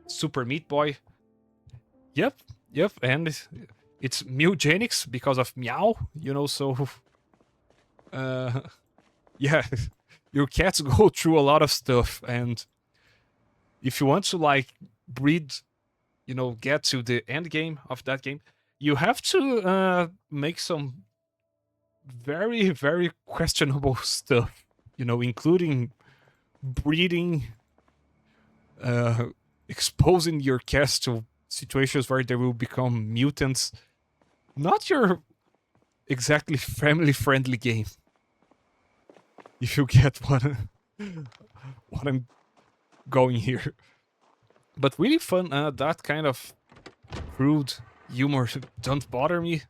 Super Meat Boy. Yep, yep, and it's Mewgenics because of meow, you know. So yeah, your cats go through a lot of stuff, and if you want to like breed, you know, get to the end game of that game, you have to make some very, very questionable stuff, you know, including breeding, uh, exposing your cats to situations where they will become mutants. Not your exactly family friendly game. If you get what I'm going here. But really fun, that kind of crude humor don't bother me.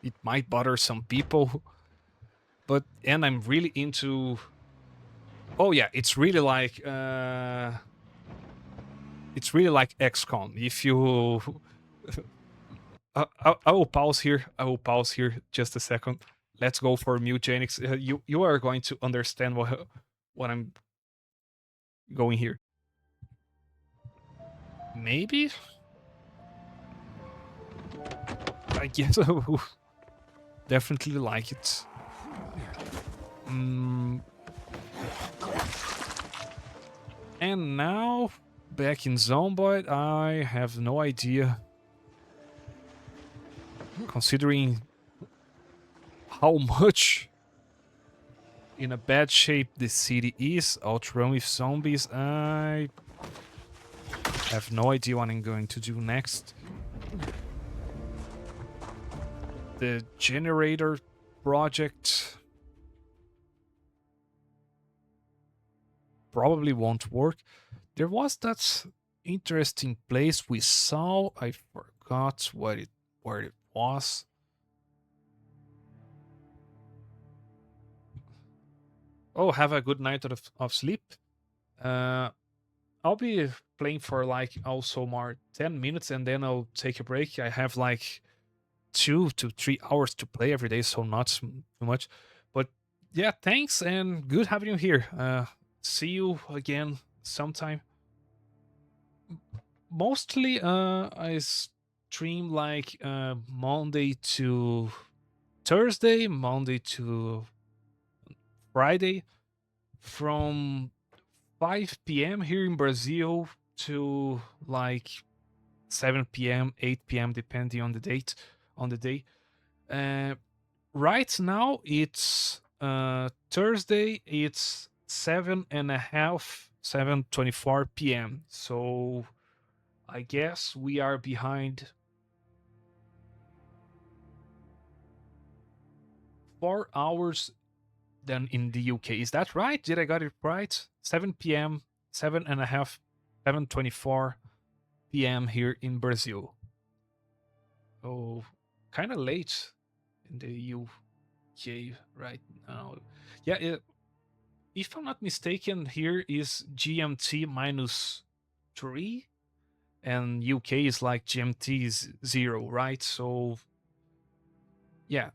It might bother some people. But and I'm really into, oh yeah, it's really like XCOM. If you I will pause here. I will pause here just a second. Let's go for Mutagenics. You are going to understand what I'm going here. Maybe? I guess I will definitely like it. And now, back in Zomboid, I have no idea. Considering how much in a bad shape the city is, outrun with zombies, I have no idea what I'm going to do next. The generator project probably won't work. There was that interesting place we saw. I forgot where it was. Oh, have a good night of sleep. I'll be playing for like also more 10 minutes and then I'll take a break. I have like 2 to 3 hours to play every day, so not too much. But yeah, thanks and good having you here. See you again sometime. Mostly I stream like Monday to Thursday, Monday to Friday from 5 p.m. here in Brazil to like 7 p.m., 8 p.m. depending on the date, on the day. Right now it's Thursday. It's 7:30, 7:24 p.m. So I guess we are behind 4 hours than in the UK. Is that right? Did I got it right? 7 p.m., 7:30, 7:24 p.m. here in Brazil. Oh, kind of late in the UK right now. Yeah, if I'm not mistaken, here is GMT -3, and UK is like GMT is 0, right? So yeah.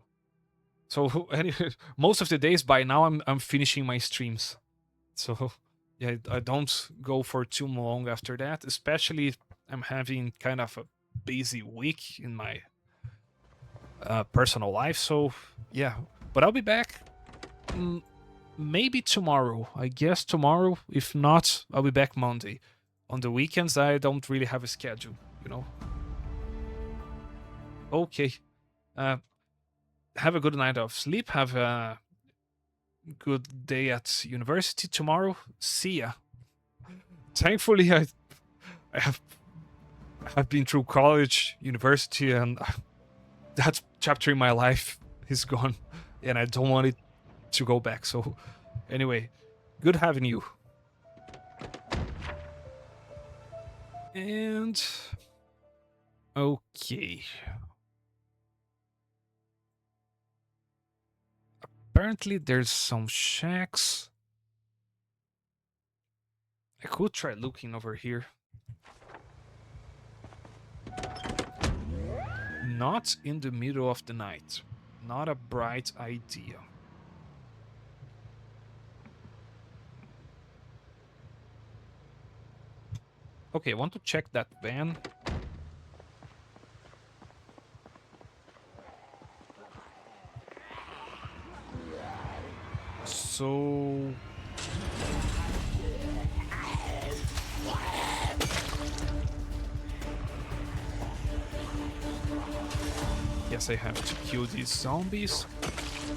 So anyway, most of the days by now I'm finishing my streams. So yeah, I don't go for too long after that, especially if I'm having kind of a busy week in my personal life. So yeah, but I'll be back maybe tomorrow. I guess tomorrow. If not, I'll be back Monday. On the weekends, I don't really have a schedule, you know. Okay. Have a good night of sleep. Have a good day at university tomorrow. See ya. Thankfully, I have been through college, university, and that chapter in my life is gone. and I don't want it to go back. So anyway, good having you. And okay. Apparently there's some shacks. I could try looking over here. Not in the middle of the night. Not a bright idea. Okay, I want to check that van. So... Yes, I have to kill these zombies.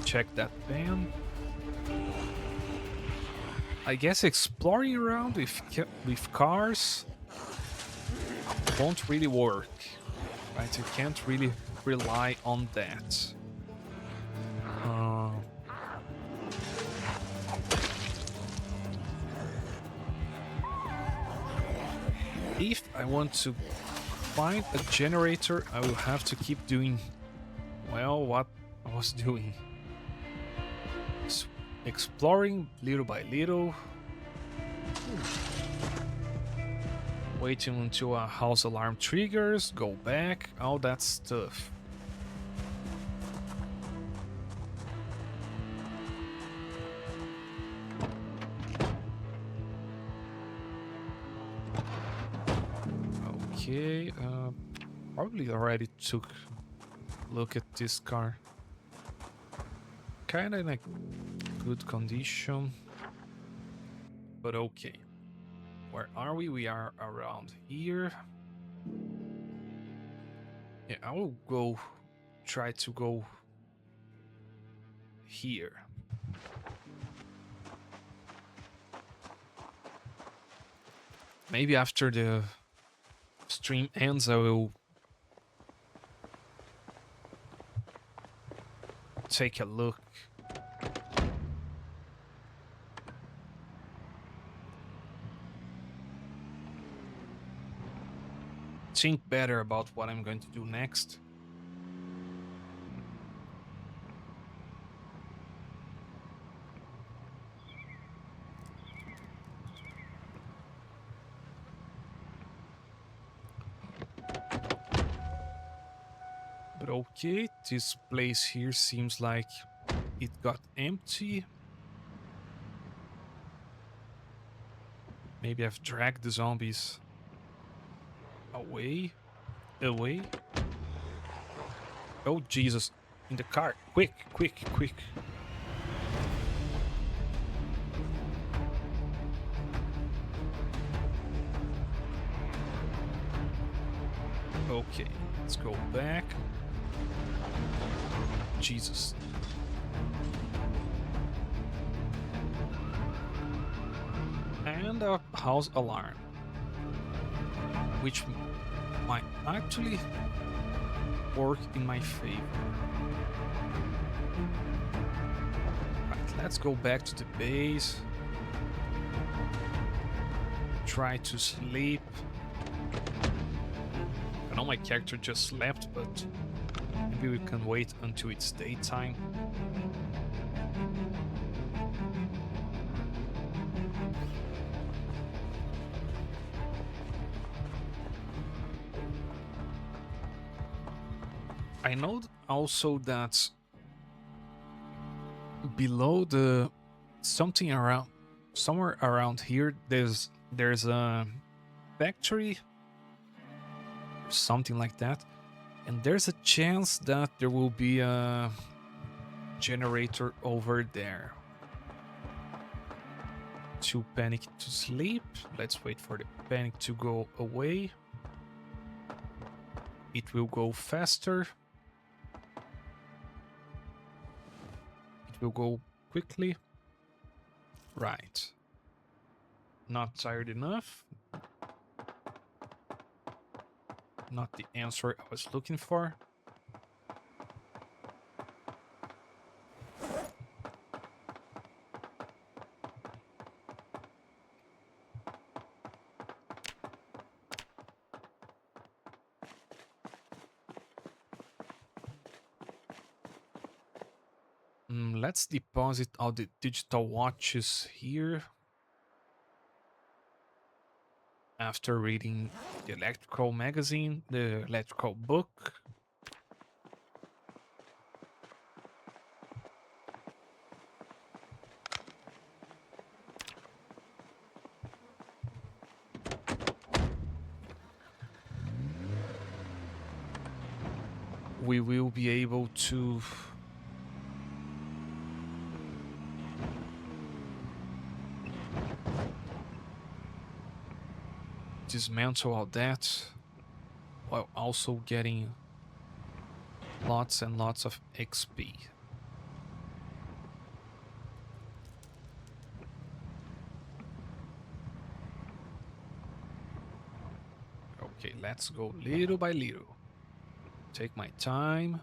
Check that van. I guess exploring around with cars won't really work. Right? You can't really rely on that. If I want to find a generator, I will have to keep doing, well, what I was doing. Exploring little by little. Waiting until a house alarm triggers, go back, all that stuff. Okay, probably already took a look at this car. Kinda in a good condition, but okay. Where are we? We are around here. Yeah, I will go try to go here. Maybe after the stream ends, I will take a look. Think better about what I'm going to do next. But okay, this place here seems like it got empty. Maybe I've dragged the zombies away. Away. Oh, Jesus. In the car. Quick, quick, quick. Okay, let's go back. Jesus. And a house alarm, which might actually work in my favor. Right, let's go back to the base. Try to sleep. I know my character just slept, but maybe we can wait until it's daytime. I know also that below the somewhere around here there's a factory, something like that, and there's a chance that there will be a generator over there. To panic to sleep. Let's wait for the panic to go away. It will go faster. It will go quickly. Right. Not tired enough. Not the answer I was looking for. Let's deposit all the digital watches here. After reading the electrical magazine, the electrical book. We will be able to dismantle all that while also getting lots and lots of XP. Okay, let's go little by little. Take my time.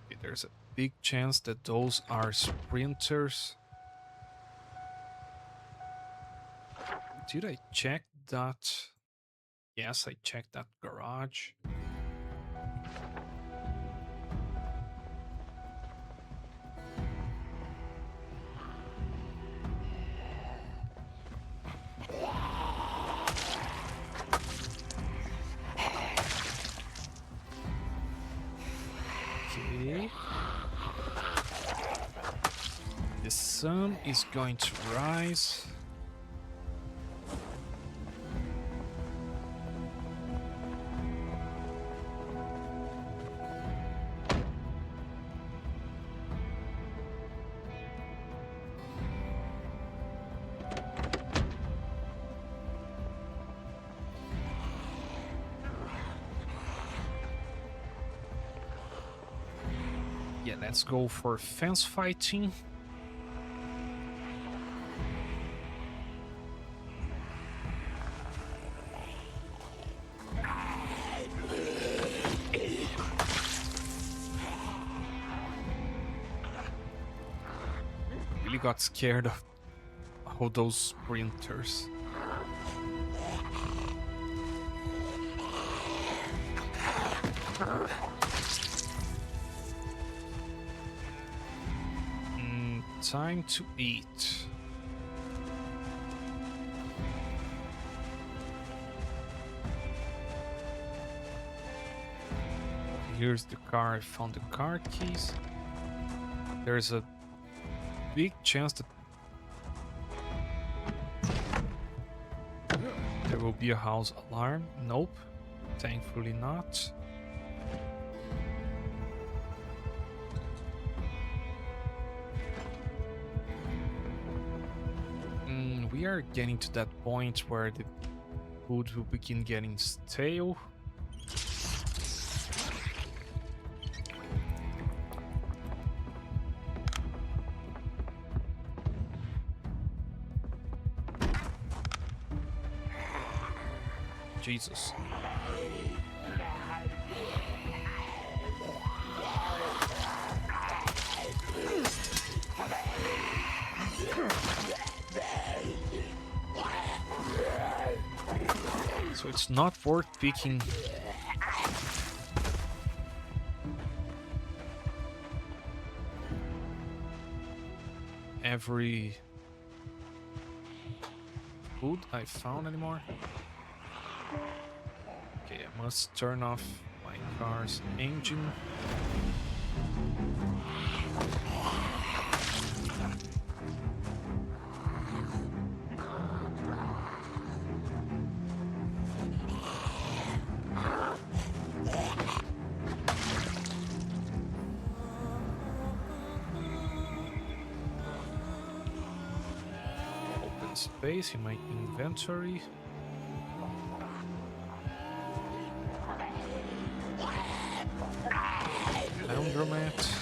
Okay, there's a big chance that those are sprinters. Did I check that? Yes, I checked that garage. Okay. The sun is going to rise. Yeah, let's go for fence fighting. Really got scared of all those sprinters. Time to eat. Here's the car. I found the car keys. There's a big chance that there will be a house alarm. Nope, thankfully not. We are getting to that point where the food will begin getting stale. Jesus. So it's not worth picking every food I found anymore. Okay, I must turn off my car's engine. Open space in my inventory. Laundromat.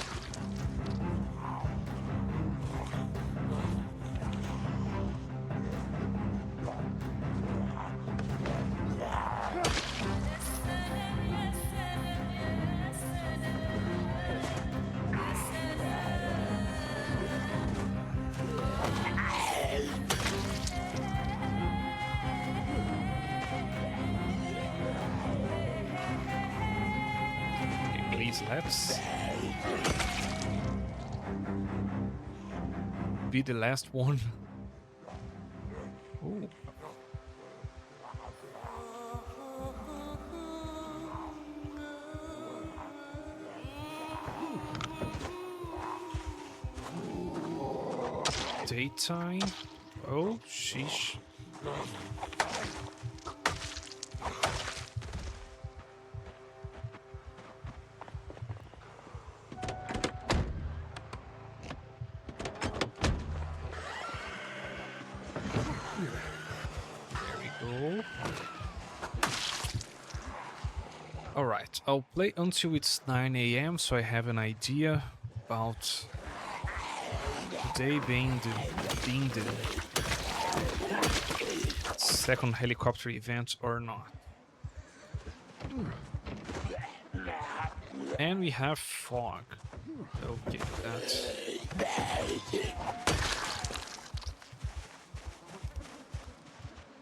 So let's be the last one. Ooh. Daytime. Oh, sheesh. There we go. Alright, I'll play until it's 9 AM so I have an idea about today being the second helicopter event or not. And we have fog. Okay, that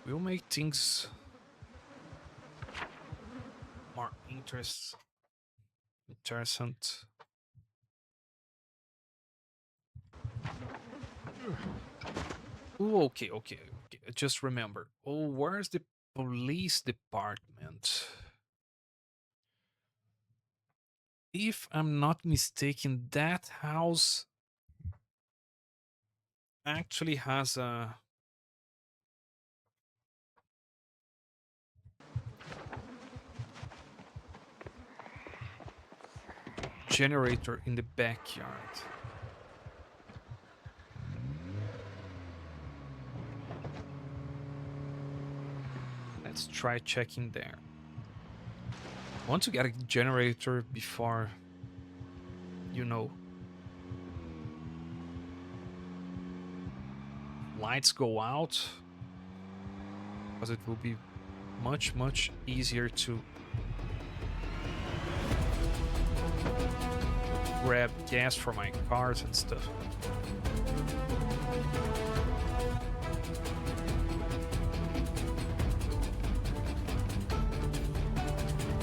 will make things more interesting. Ooh, okay. Just remember. Oh, where's the police department? If I'm not mistaken, that house actually has a generator in the backyard. Let's try checking there. I want to get a generator before, lights go out, because it will be much easier to grab gas for my cars and stuff.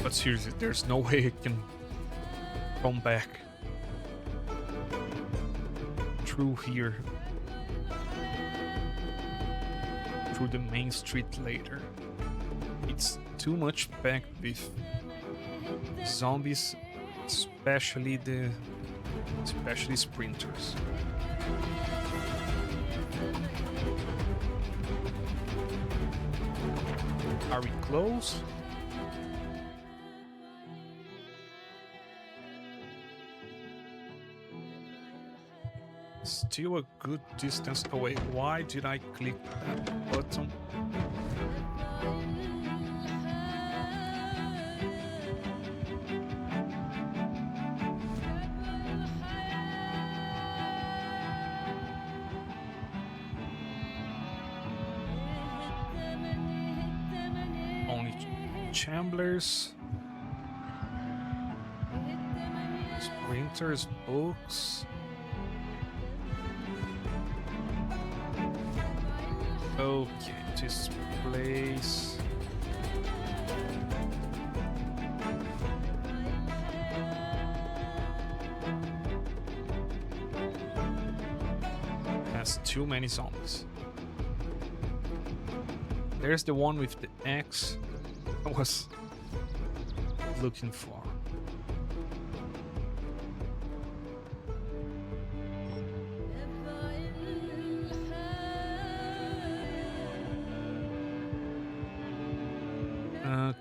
But seriously, there's no way I can come back through here, through the main street later. It's too much packed with zombies, especially sprinters. Are we close? Still a good distance away. Why did I click that button? Only chamblers, sprinters, books. Okay, this place. Has too many zombies. There's the one with the axe I was looking for.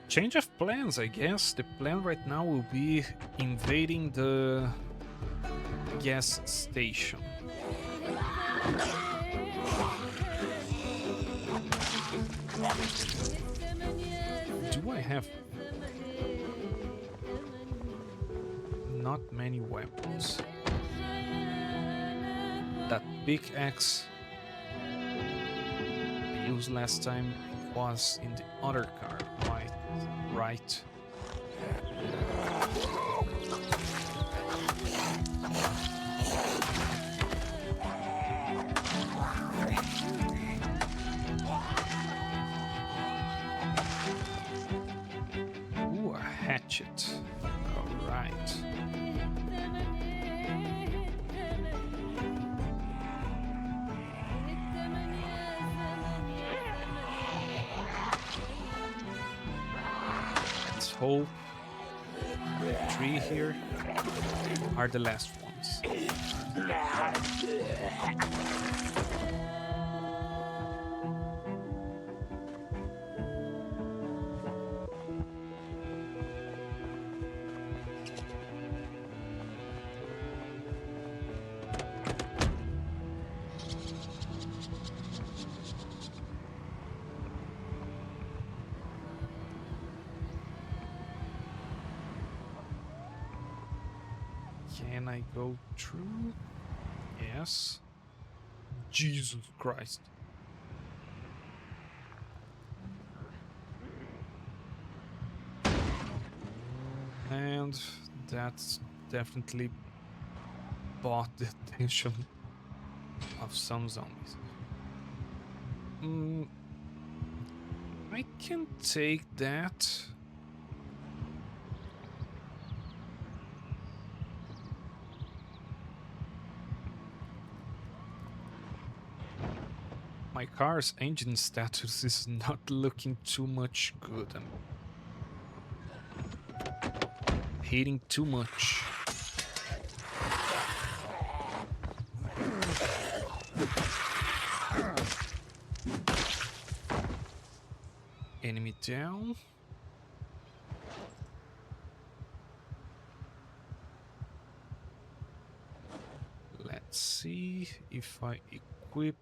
Change of plans, I guess. The plan right now will be invading the gas station. Do I have not many weapons? That big axe I used last time was in the other car, right. Ooh, a hatchet. All right. hope 3 here are the last ones. Can I go through? Yes. Jesus Christ. And that's definitely bought the attention of some zombies. I can take that. My car's engine status is not looking too much good. I'm hating too much. Enemy down. Let's see if I equip.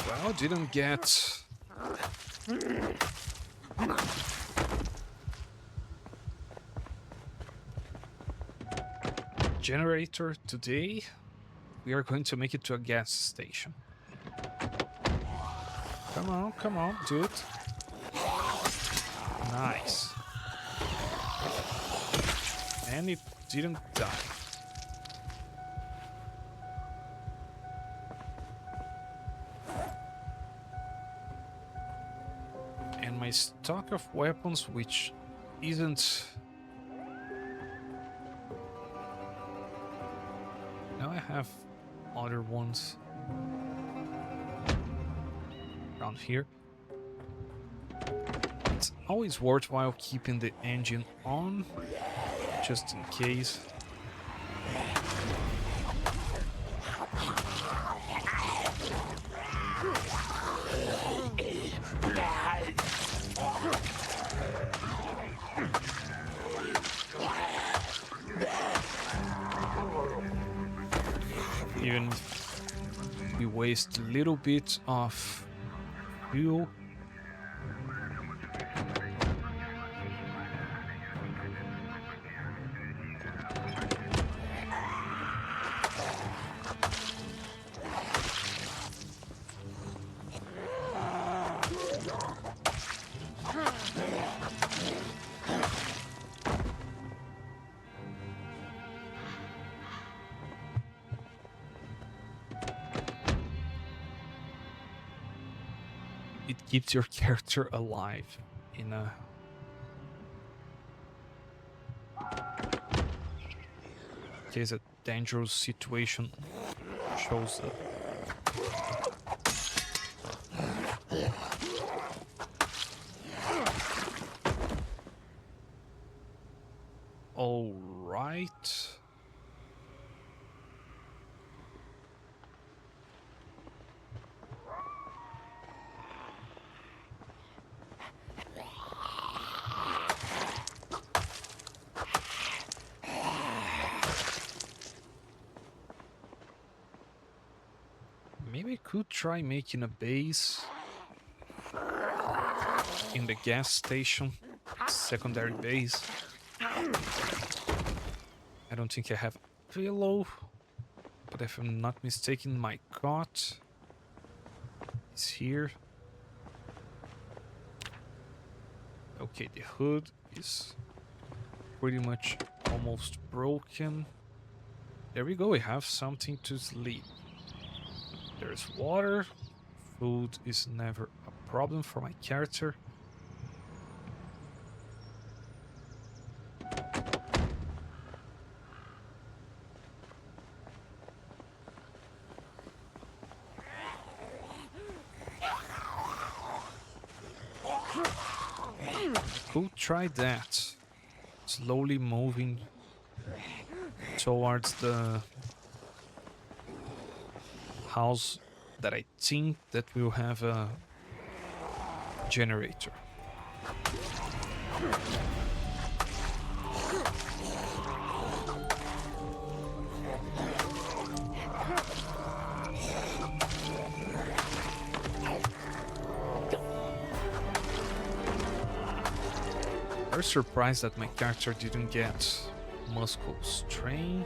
Well, didn't get generator today. We are going to make it to a gas station. Come on, do it. Nice. And it didn't die. And my stock of weapons, which isn't... Now I have other ones around here. It's always worthwhile keeping the engine on, just in case. Even if we waste a little bit of fuel. It keeps your character alive in a case a dangerous situation shows up. All right. Maybe I could try making a base in the gas station, secondary base. I don't think I have a pillow, but if I'm not mistaken, my cot is here. Okay, the hood is pretty much almost broken. There we go, we have something to sleep. There's water. Food is never a problem for my character. Could try that. Slowly moving towards the house that I think that will have a generator. Very surprised that my character didn't get muscle strain.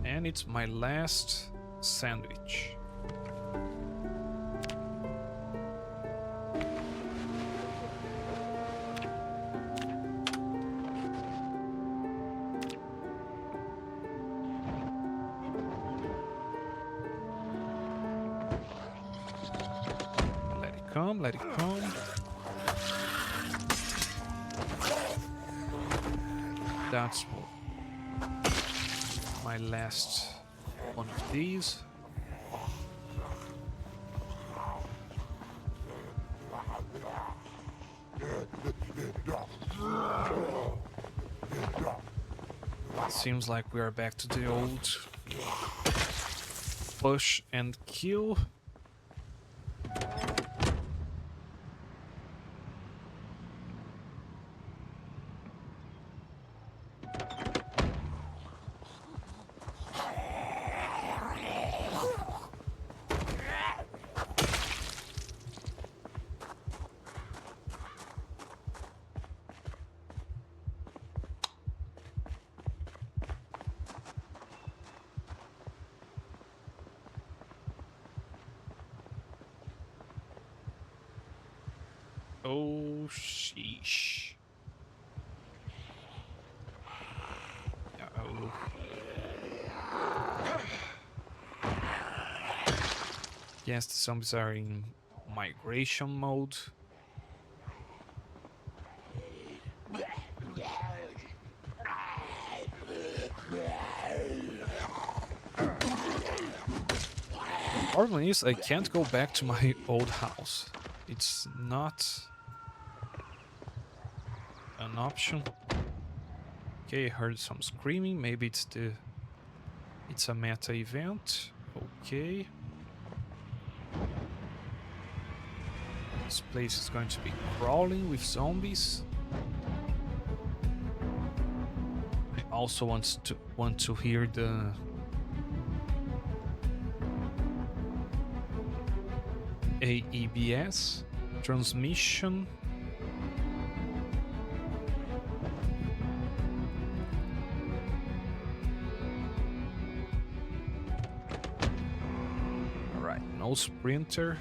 And it's my last sandwich. Let it come, let it come. That's my last one of these. Seems like we are back to the old push and kill. Oh, sheesh. Uh-oh. Yes, the zombies are in migration mode. Problem is, I can't go back to my old house. It's not an option. Okay, I heard some screaming. Maybe it's a meta event. Okay. This place is going to be crawling with zombies. I also want to hear the AEBS transmission. All right, no sprinter.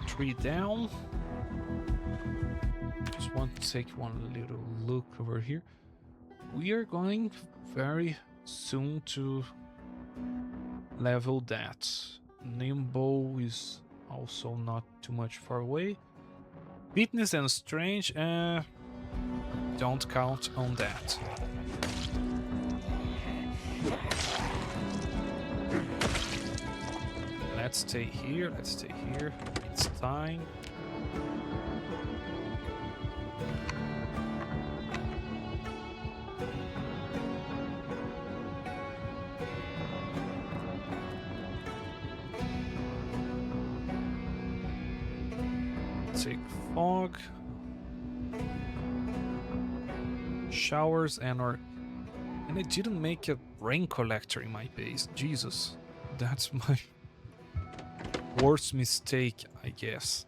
Three down. Just want to take one little look over here. We are going very soon to level that. Nimble is also not too much far away. Fitness and strange, don't count on that. Let's stay here, let's stay here. It's time. Take fog. Showers and I didn't make a rain collector in my base. Jesus. That's my worst mistake, I guess.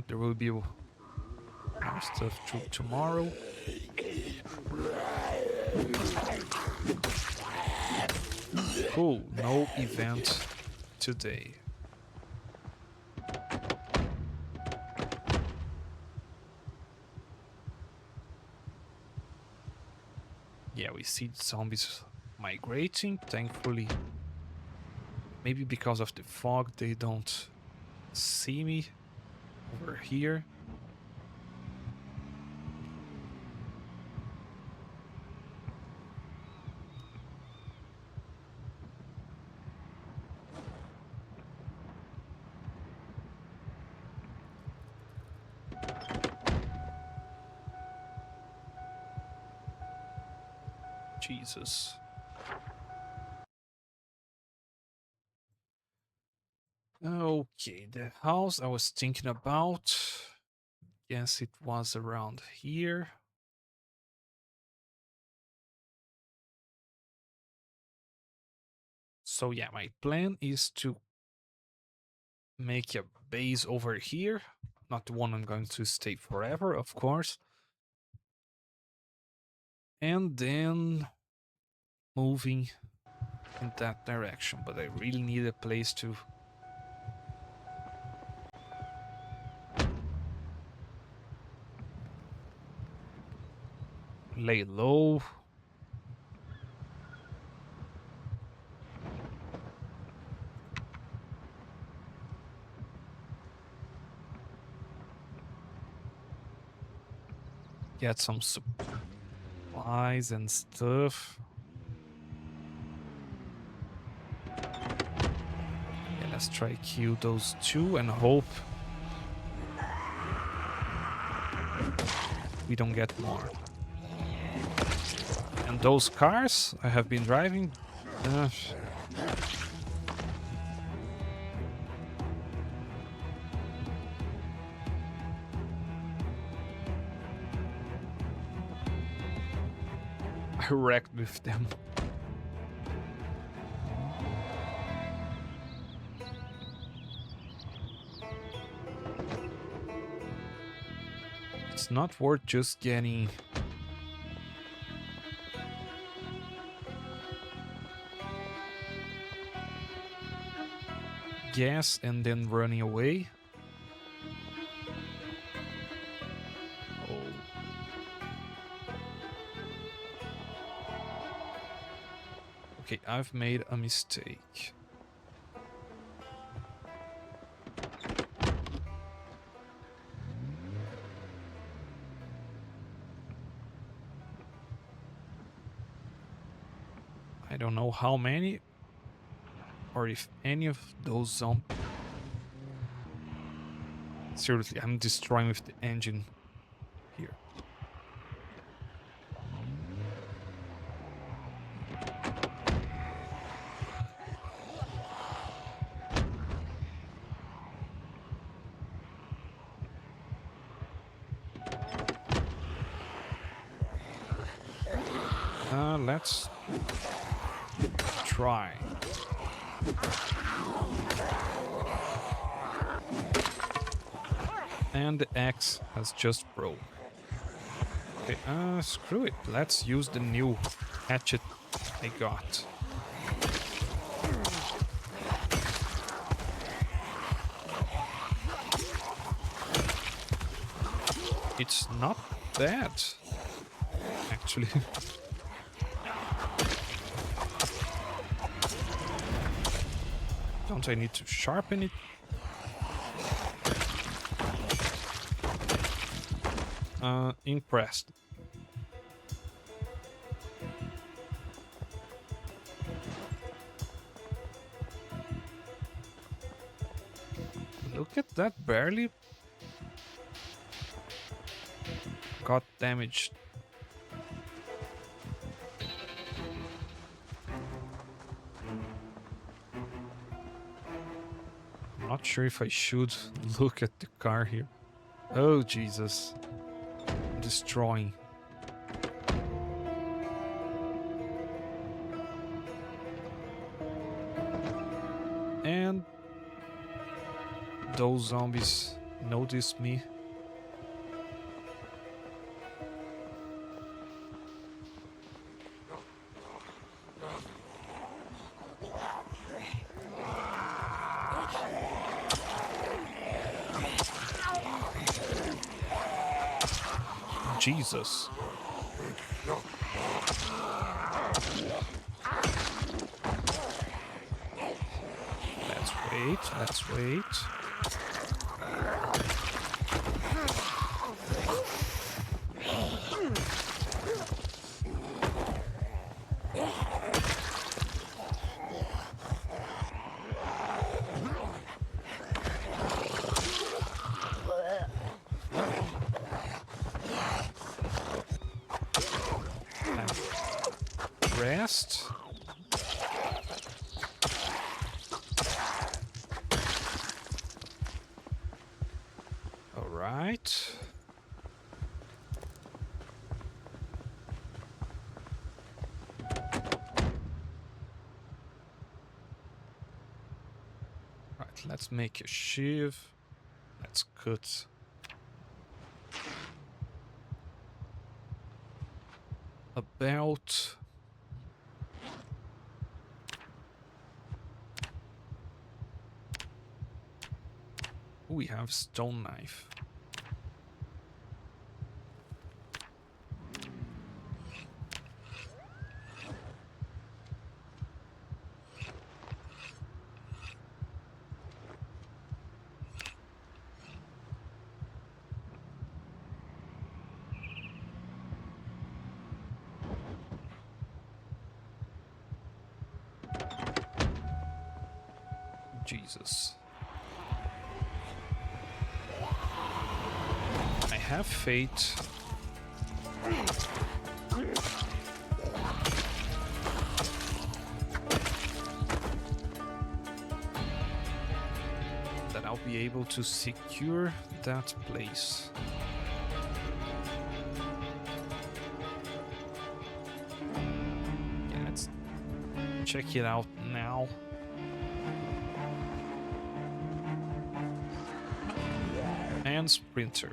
There will be more stuff tomorrow. Cool, no event today. Yeah, we see zombies migrating, thankfully. Maybe because of the fog, they don't see me over here. Jesus. Okay, the house I was thinking about. Yes, it was around here. So yeah, my plan is to make a base over here. Not the one I'm going to stay forever, of course. And then moving in that direction. But I really need a place to lay low. Get some supplies and stuff. Yeah, let's try kill those two and hope we don't get more. And those cars I have been driving. I wrecked with them. It's not worth just getting gas and then running away. Oh. Okay, I've made a mistake. I don't know how many or if any of those zombies. Seriously, I'm destroying with the engine here. Let's try. And the axe has just broke. Okay, screw it. Let's use the new hatchet I got. It's not bad, actually. Don't I need to sharpen it? Impressed. Look at that, barely got damaged. I'm not sure if I should look at the car here. Oh, Jesus. I'm destroying. And those zombies noticed me. Jesus. Let's wait. Rest. All right. Right, let's make a shiv. Let's cut about we have stone knife. Jesus. I have faith. That I'll be able to secure that place. Yeah, let's check it out now. And sprinter.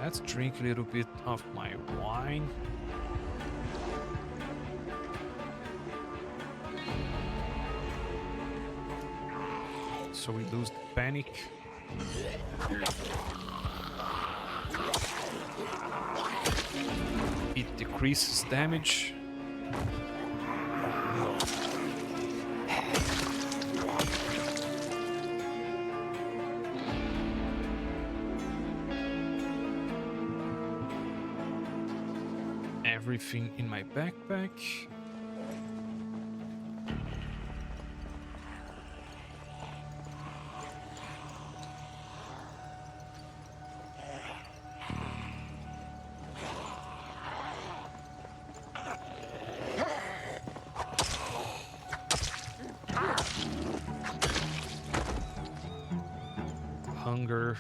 Let's drink a little bit of my wine. So we lose the panic. It decreases damage. Everything in my backpack. Hunger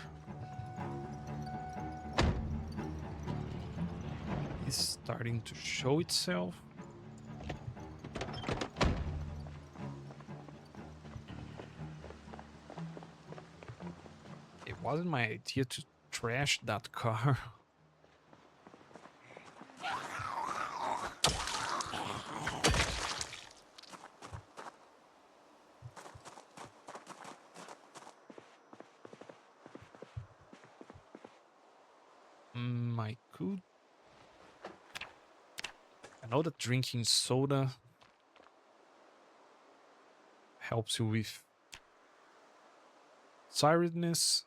is starting to show itself. It wasn't my idea to trash that car. I could. I know that drinking soda helps you with tiredness.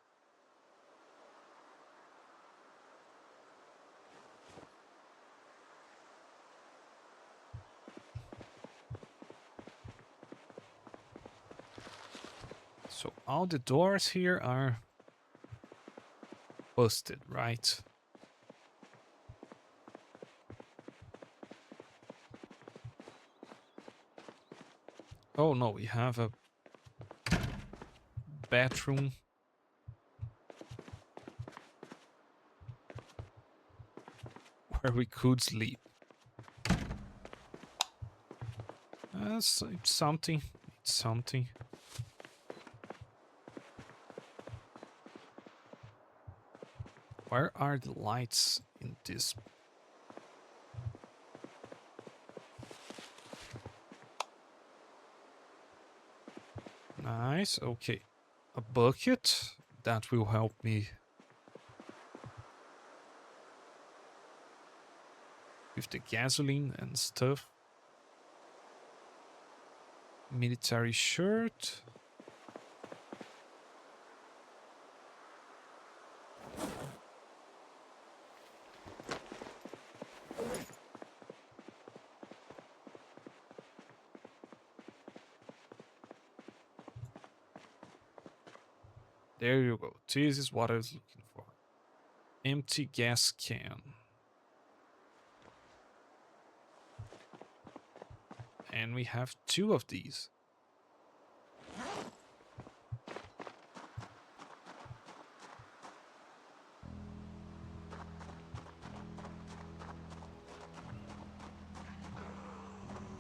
So all the doors here are busted, right? Oh no, we have a bathroom. Where we could sleep. it's something. It's something. Where are the lights in this? Nice. Okay. A bucket. That will help me with the gasoline and stuff. Military shirt. There you go. This is what I was looking for. Empty gas can. And we have 2 of these.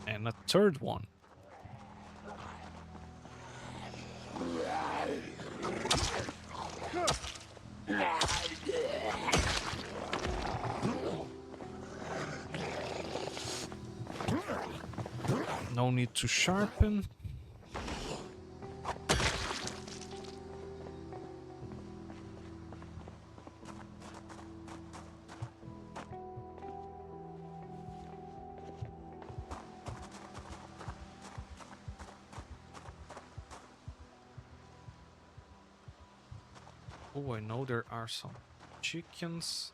And a 3rd one. No need to sharpen. Oh, I know there are some chickens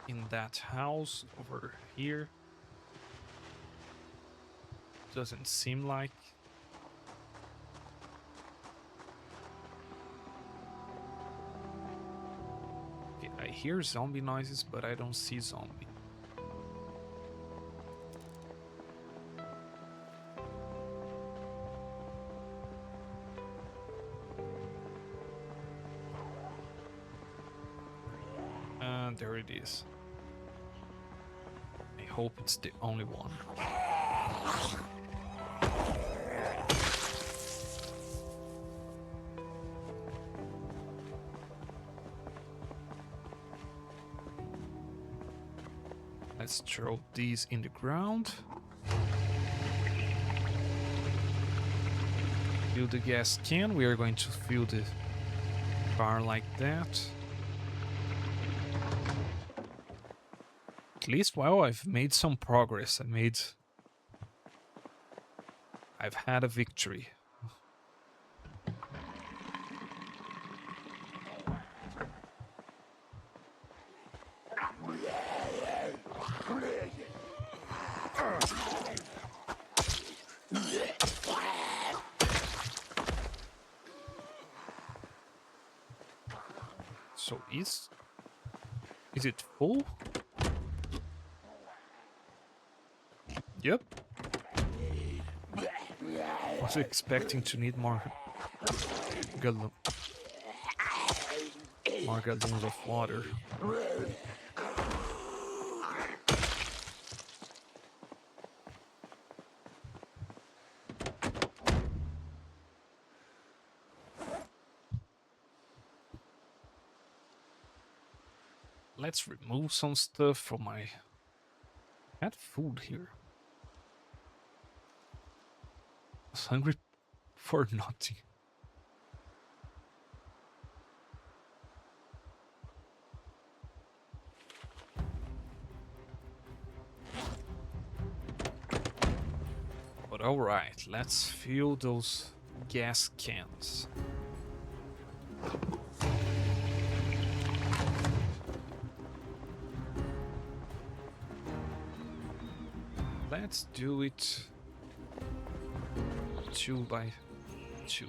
in that house over here. Doesn't seem like. Okay, I hear zombie noises, but I don't see zombie. And there it is. I hope it's the only one. Let's throw these in the ground. Fill the gas can. We are going to fill the car like that. At least, well, I've made some progress. I've had a victory. So is it full? Yep. Was expecting to need more gallons of water. Let's remove some stuff from my... I had food here. I was hungry for nothing. But alright, let's fill those gas cans. Let's do it 2 by 2.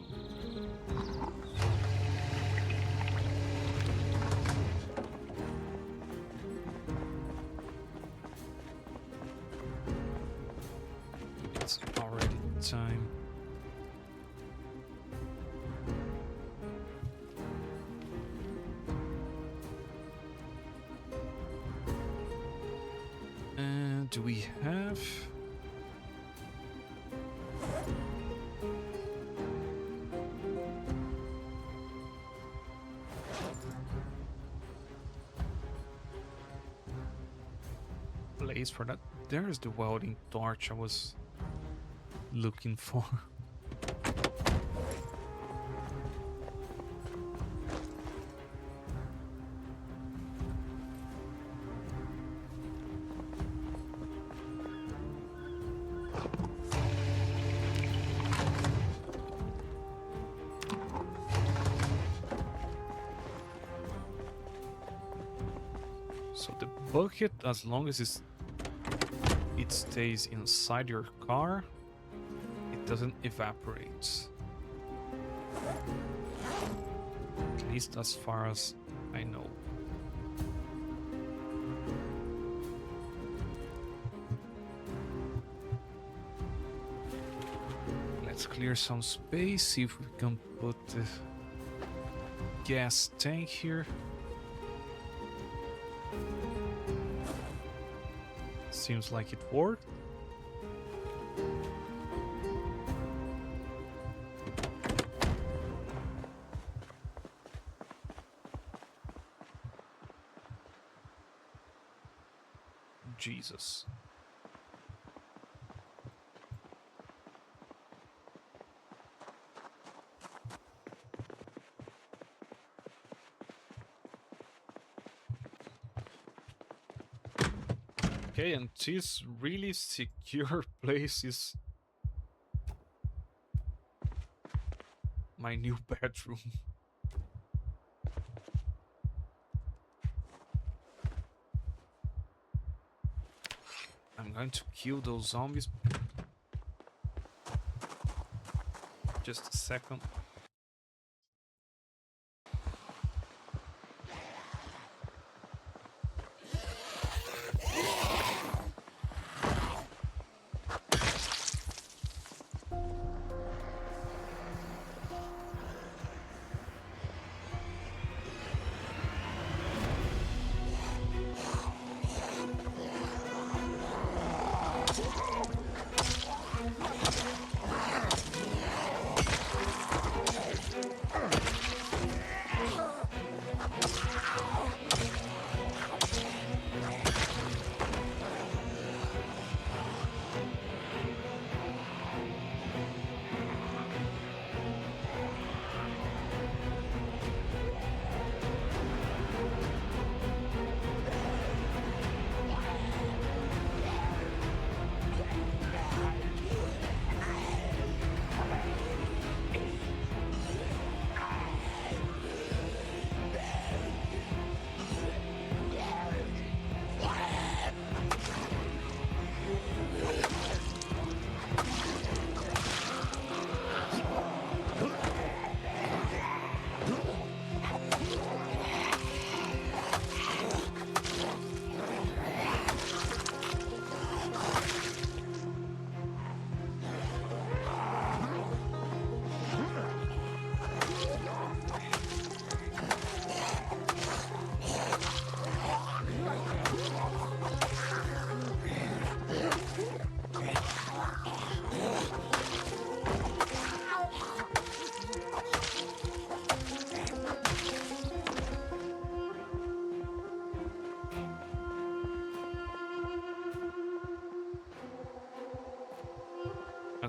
It's already time. And do we have... space for that. There's the welding torch I was looking for. So the bucket, as long as it stays inside your car, it doesn't evaporate. At least as far as I know. Let's clear some space, see if we can put the gas tank here. Seems like it worked. Jesus. Okay, and this really secure place is my new bedroom. I'm going to kill those zombies. Just a second.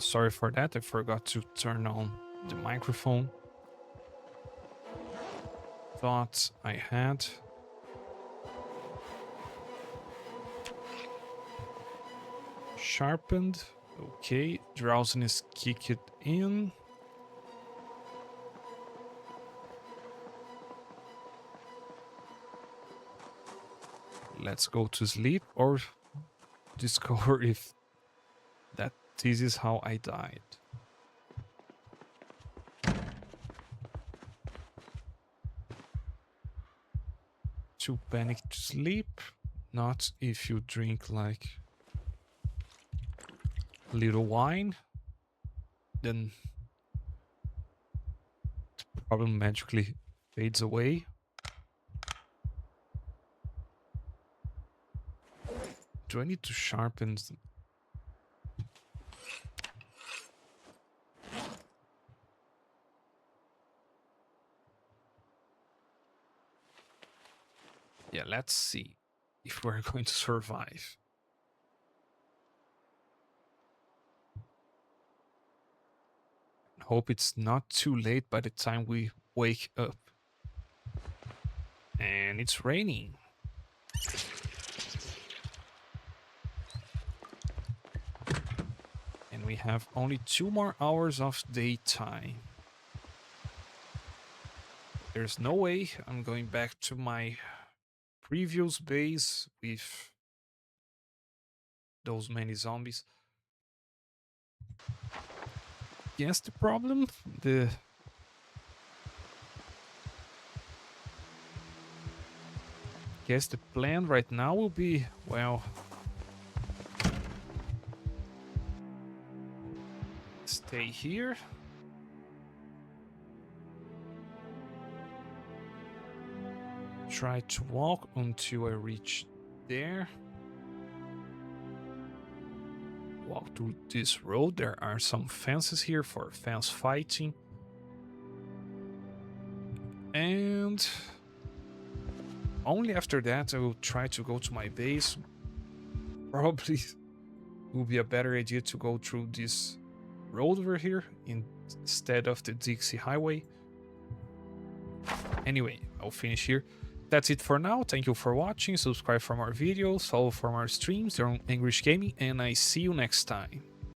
Sorry for that, I forgot to turn on the microphone. Thought I had. Sharpened. Okay, drowsiness kick it in. Let's go to sleep or discover if this is how I died. To panic to sleep, not if you drink like a little wine, then the problem magically fades away. Do I need to sharpen? Yeah, let's see if we're going to survive. Hope it's not too late by the time we wake up. And it's raining. And we have only 2 more hours of daytime. There's no way I'm going back to my previous base with those many zombies. Guess the problem? Guess the plan right now will be, well, stay here. Try to walk until I reach there. Walk to this road. There are some fences here for fence fighting. And only after that I will try to go to my base. Probably will be a better idea to go through this road over here instead of the Dixie Highway. Anyway, I'll finish here. That's it for now. Thank you for watching. Subscribe for more videos, follow for more streams. They're on English Gaming, and I see you next time.